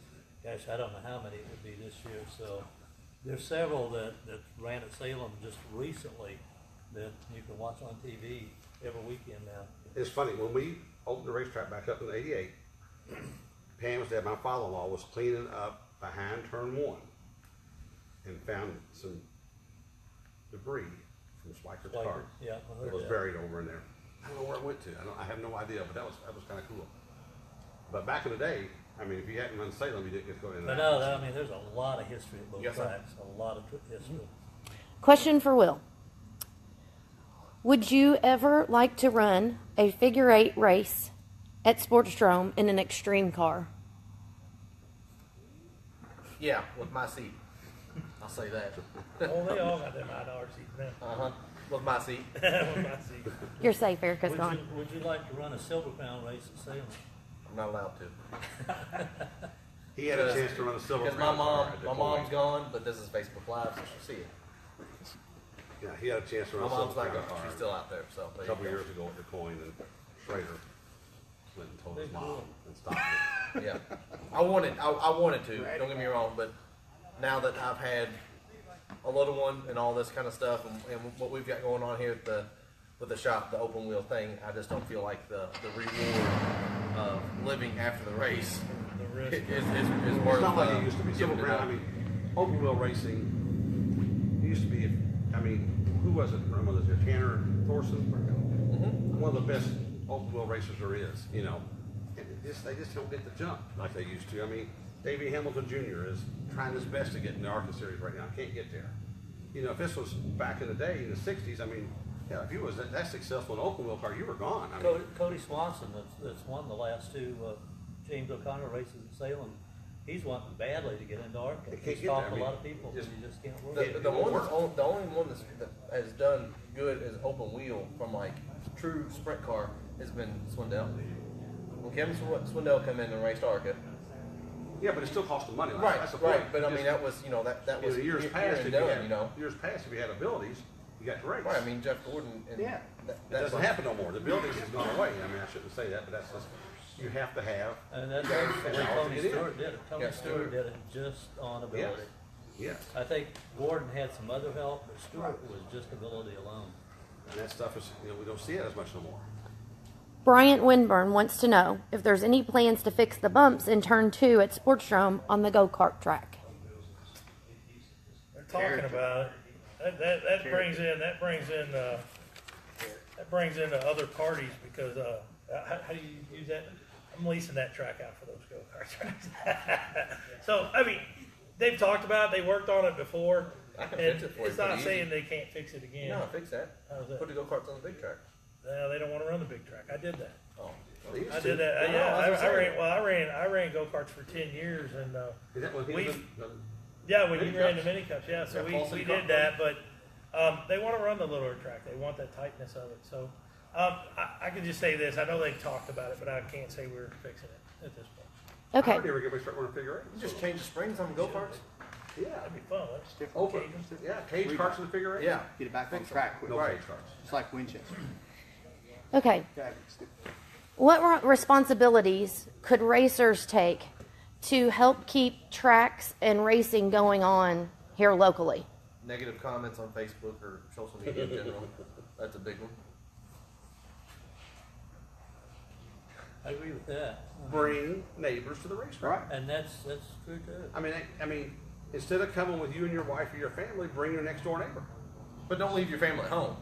gosh, I don't know how many it would be this year. So there's several that ran at Salem just recently that you can watch on TV every weekend now. It's funny, when we opened the racetrack back up in '88, Pam's dad, my father-in-law, was cleaning up behind turn 1 and found some debris from Spiker's car. Yeah, I heard It was that. buried over in there. I don't know where it went to. I have no idea, but that was kind of cool. But back in the day, I mean, if you hadn't run Salem, you didn't get to go in But there. no, I mean, there's a lot of history at both Yes, sir. tracks, a lot of history. Question for Will. Would you ever like to run a figure 8 race at Sportsdrome in an extreme car? Yeah, with my seat. I'll say that. Oh, they all got them $9 seats now. With my seat. With my seat. You're safe, Erica's Would gone. you like to run a Silver Crown race at Salem? I'm not allowed to. He had a chance to run a silver Because my crown car mom, at my Detroit. mom's gone, but this is Facebook Live, so she'll see it. Yeah, he had a chance to My run a mom's silver not crown gone. car She's still out there, so a there you couple go. years ago at the coin, and Schrader went and told his Big mom deal. and stopped it. Yeah, I wanted to. Don't get me wrong, but now that I've had a little one and all this kind of stuff, and what we've got going on here with the shop, the open wheel thing, I just don't feel like the reward of living after the race The risk. is It's worth. not like it used to be. Silver giving it Crown, up. I mean, open wheel racing, it used to be, I mean, who was it? Was it Tanner Thorson? One of the best open wheel racers there is, you know. And they just don't get the jump like they used to. I mean, Davey Hamilton Jr. is trying his best to get in the ARCA series right now. Can't get there. You know, if this was back in the day, in the 60s, I mean, yeah, if you was that successful in an open wheel car, you were gone. I mean, Cody Swanson, that's won the last two James O'Connor races at Salem. He's wanting badly to get into ARCA. They can't He's get there. talked I to a mean, lot of people, but just- you just can't work. The only one that has done good as open wheel from like true sprint car has been Swindell. When Kevin Swindell come in and raced ARCA, yeah, but it still cost them money. right, That's the point. right. But I mean, Just- that was that was years here past, and if you done, had, you know. years past, if you had abilities, you got to race. Right. I mean, Jeff Gordon. And Yeah. that That doesn't was- happen no more. The abilities has gone away. I mean, I shouldn't say that, but that's just, you have to have. And that's Yeah, the way that's how Tony it is. Stewart did it. Tony Yeah, Stewart Stewart. did it just on ability. Yes. I think Gordon had some other help, but Stewart was just ability alone. And that stuff is, you know, we don't see it as much no more. Bryant Winburn wants to know if there's any plans to fix the bumps in turn 2 at Sportsdrome on the go-kart track. They're talking about it. That brings in that brings into other parties because, how do you use that? I'm leasing that track out for those go-kart tracks. So, I mean, they've talked about it, they worked on it before. I can And fix it for you. it's not pretty saying easy. they can't fix it again. No, fix that. How's that? Put the go-karts on the big track. No, they don't want to run the big track. I did that. Oh, they used I to. did that. No, Yeah, that's what I'm saying. I ran go-karts for 10 years and, Is that what he we- was? yeah, when Mini you ran the cups. mini cups, yeah, so Yeah, we Fall City did Cup. that, but, they want to run the littler track. They want that tightness of it, so, I can just say this, I know they've talked about it, but I can't say we're fixing it at this point. Okay. I would never get me start running figure You eight. just change the springs on the go-karts. Yeah. That'd be fun, that's different Open. occasions. Yeah, cage carts in the figure eight. Yeah. Get it back on track quick. No Right. cage carts. It's like Winchester. Okay. Yeah, What responsibilities could racers take to help keep tracks and racing going on here locally? Negative comments on Facebook or social media in general. That's a big one. I agree with that. Bring neighbors to the racetrack. Right. And that's true too. I mean, instead of coming with you and your wife or your family, bring your next door neighbor. But don't leave your family at home.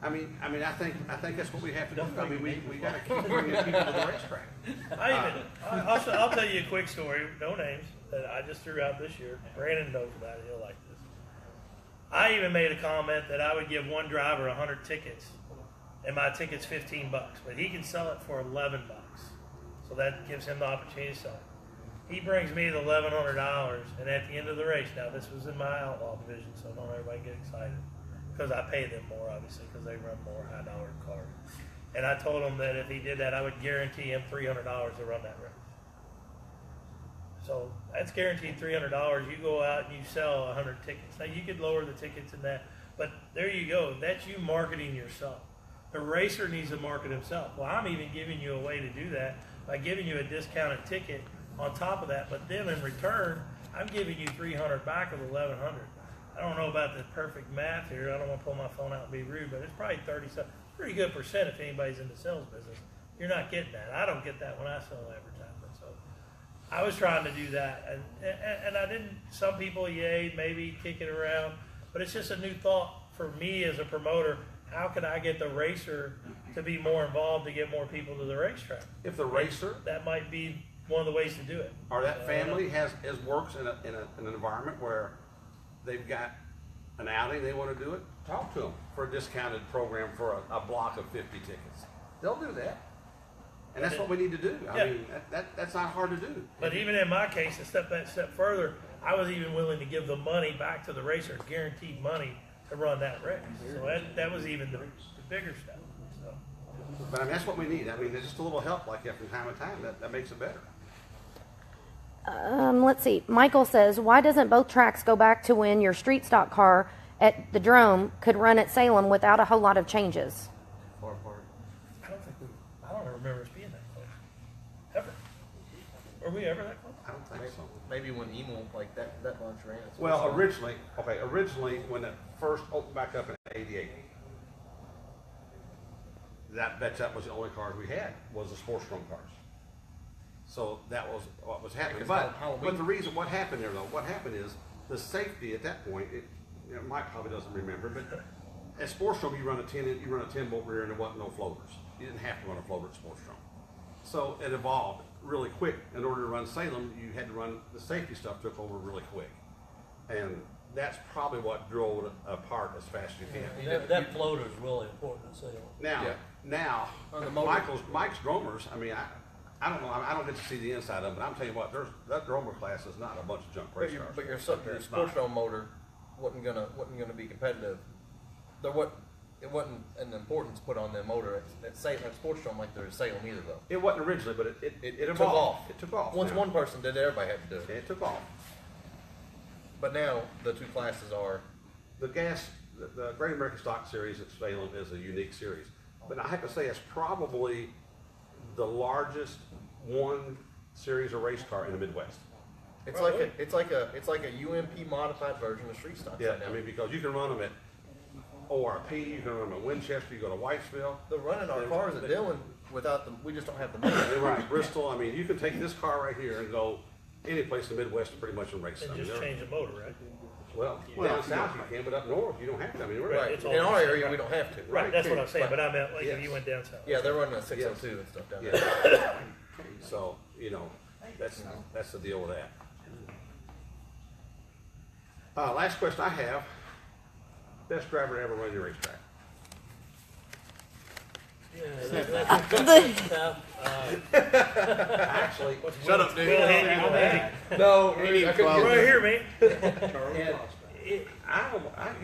I think that's what we have to do. I mean, we got to keep bringing people to the racetrack. I'll tell you a quick story, no names, that I just threw out this year. Brandon knows about it, he'll like this. I even made a comment that I would give one driver 100 tickets, and my ticket's $15, but he can sell it for $11. So that gives him the opportunity to sell it. He brings me the $1,100, and at the end of the race, now this was in my outlaw division, so don't everybody get excited, because I pay them more, obviously, because they run more high-dollar cars. And I told him that if he did that, I would guarantee him $300 to run that race. So that's guaranteed $300. You go out and you sell 100 tickets. Now you could lower the tickets in that, but there you go. That's you marketing yourself. The racer needs to market himself. Well, I'm even giving you a way to do that by giving you a discounted ticket on top of that. But then in return, I'm giving you $300 back of $1,100. I don't know about the perfect math here. I don't want to pull my phone out and be rude, but it's probably 37, pretty good percent if anybody's in the sales business. You're not getting that. I don't get that when I sell advertisement. So I was trying to do that, and I didn't. Some people yay, maybe kick it around, but it's just a new thought for me as a promoter. How can I get the racer to be more involved to get more people to the racetrack? If the racer That might be one of the ways to do it. or that family works in an environment where they've got an outing, they want to do it, talk to them for a discounted program for a block of 50 tickets. They'll do that. And that's what we need to do. I Yeah. mean, that's not hard to do. But even in my case, to step that step further, I was even willing to give the money back to the racer, guaranteed money to run that race. So that was even the bigger step. So. But I mean, that's what we need. I mean, there's just a little help like that from time to time. That makes it better. Let's see. Michael says, why doesn't both tracks go back to when your street stock car at the Drome could run at Salem without a whole lot of changes? Far apart. I don't remember us being that close. Ever. Were we ever that close? I don't think so. Maybe when Emil, like that bunch ran. It's Well, awesome. originally when it first opened back up in '88, that was the only cars we had was the Sportsdrome cars. So that was what was happening. Because But what happened there though? What happened is the safety at that point. Mike probably doesn't remember, but at Sportsdrome you run a 10 bolt rear and there wasn't no floaters. You didn't have to run a floater at Sportsdrome. So it evolved really quick. In order to run Salem, you had to run the safety stuff took over really quick, and that's probably what drove it apart as fast as you can. That floater is really important to sell. Now, On the motor. Mike's Dromers. I mean, I don't know. I don't get to see the inside of them, but I'm telling you what, that Dromer class is not a bunch of junk race cars. But your It's not. Sportsdrome motor wasn't gonna be competitive. It wasn't an importance put on the motor at Sportsdrome like there is Salem either though. It wasn't originally, but it took evolved. off. It took off. Once now. one person did it, everybody had to do it. It took off. But now the two classes are The Great American Stock Series at Salem is a unique series, but I have to say it's probably the largest one series of race car in the Midwest. it's like a UMP modified version of street stock. Yeah, right now. I mean because you can run them at ORP, you can run them at Winchester, you go to Whitesville. they're running our cars at Dillon without them. We just don't have the motor. You're right, Bristol. I mean, you can take this car right here and go any place in the Midwest pretty much and race. And I mean, just they're- change the motor, right? Well, down south you can, but up north you don't have to. I mean, we're Right. It's all In our the same. area, we don't have to. Right, that's what I'm saying, Right. but I meant like Yes. if you went down south. Yeah, they're running a 602 and stuff down there. Yeah. So, you know, that's the deal with that. Last question I have. Best driver to ever run your racetrack? That's tough. Actually, Shut up, dude. Will Handy, Will Handy. No, I couldn't Right get it. here, man.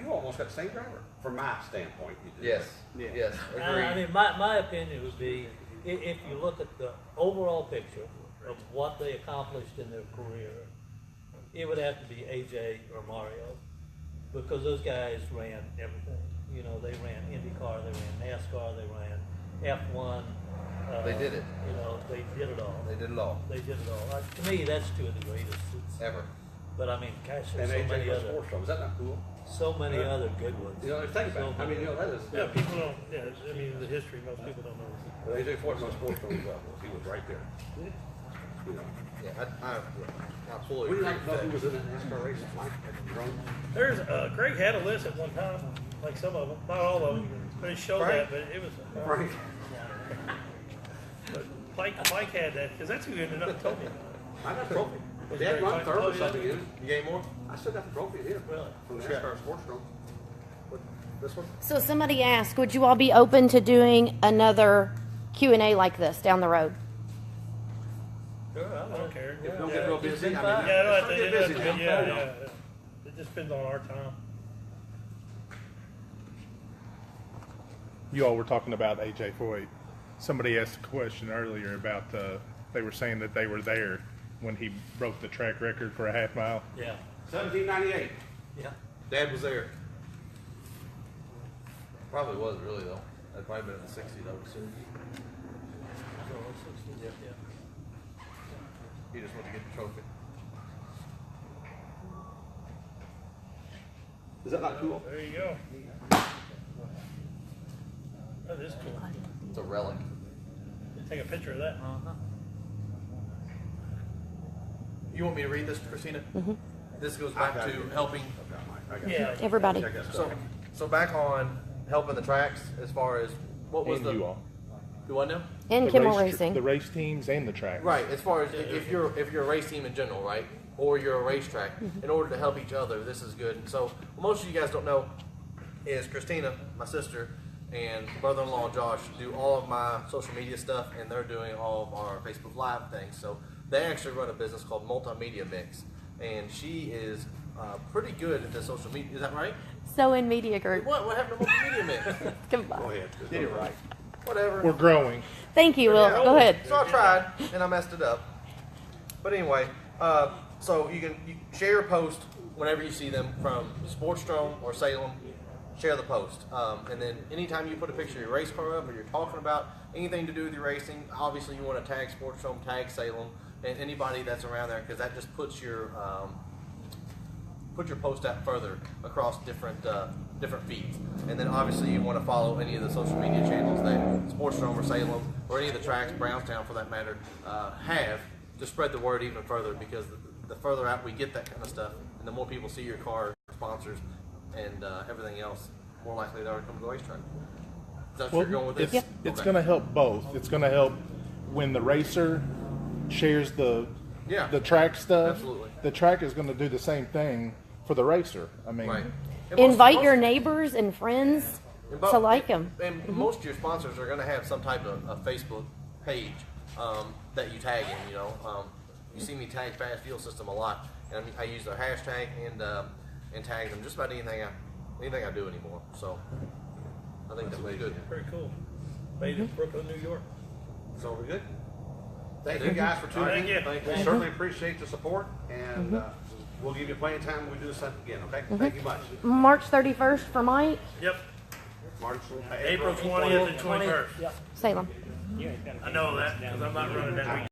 you almost got the same driver, from my standpoint. You did. Yes, yes, I agreed. mean, my opinion would be, if you look at the overall picture of what they accomplished in their career, it would have to be AJ or Mario, because those guys ran everything. You know, they ran IndyCar, they ran NASCAR, they ran F1. They did it. You know, they did it all. They did it all. They did it all. To me, that's two of the greatest. Ever. But I mean, gosh, And there's so AJ many was other, Sportsdrome. Is that not cool? so many other good ones. You know, think about it. I mean, you know, that is. Yeah, people don't, yeah, I mean, the history, most people don't know. But AJ Ford was on Sportsdrome as well. He was right there. You know. Yeah, I fully Would you agree like to know with who that. was in that NASCAR race? Mike Drone? There's, Greg had a list at one time, like some of them, not all of them, but it showed Frank? that, but it was, Frank. but Mike had that, because that's who ended up told me. I got a trophy. Was They had Greg run Frank- third oh, or yeah. something in it. You get any more? I still got the trophy in here. Really? From the NASCAR Sportsdrome. This one? So somebody asked, would you all be open to doing another Q&A like this down the road? Sure, I don't care. If don't get real it's busy, been I mean, fun. Yeah, I don't have it's to, gonna it get doesn't, busy now. yeah, you know. yeah. It just depends on our time. You all were talking about AJ Foyt. Somebody asked a question earlier about they were saying that they were there when he broke the track record for a half mile. Yeah, 1798. yeah. Dad was there. Probably was really though. That might have been in the 60s, I would assume. So, it's- yeah. He just went to get the trophy. Is that not cool? There you go. That is cool. It's a relic. Take a picture of that. Uh-huh. You want me to read this, Christina? Mm-hmm. This goes back I got to it. helping. I got Yeah. Everybody. I got So, so back on helping the tracks as far as what was And the you all. Do I know? And The Kimmel race- Racing. The race teams and the track. Right. As far as if you're a race team in general, right, or you're a racetrack, in order to help each other, this is good. And so what most of you guys don't know is Christina, my sister, and brother-in-law Josh do all of my social media stuff, and they're doing all of our Facebook Live things. So they actually run a business called Multimedia Mix, and she is pretty good at the social media. Is that right? So in Media Group. What happened to Multimedia Mix? Come Go on. ahead. Did it right. Whatever. We're growing. Thank you, Will. Go ahead. So I tried and I messed it up. But anyway, so you share your post whenever you see them from Sportsdrome or Salem. Share the post, and then anytime you put a picture of your race car up or you're talking about anything to do with your racing, obviously you want to tag Sportsdrome, tag Salem, and anybody that's around there, because that just puts your post out further across different feeds. And then obviously you want to follow any of the social media channels that Sportsdrome or Salem or any of the tracks, Brownstown for that matter, have to spread the word even further, because the further out we get that kind of stuff and the more people see your car, sponsors, and everything else, more likely they are to come to the racetrack. Is that what you're going with this? It's Okay. going to help both. It's going to help when the racer shares the track stuff. Absolutely. The track is going to do the same thing for the racer. I mean, Right. And most- Invite your most- neighbors and friends and to like them. And most of your sponsors are going to have some type of a Facebook page that you tag in. You know, you see me tag Fast Fuel System a lot, and I use their hashtag and tag them just about anything I do anymore. So I think that's good. Very cool. Made in Brooklyn, New York. So we're good. Thank you guys for tuning in. Thank We certainly appreciate the support, and we'll give you plenty of time when we do this stuff again. Okay? Thank you much. March 31st for Mike, Yep. March, April 20th and 21st. Salem. I know that because I'm not running that weekend.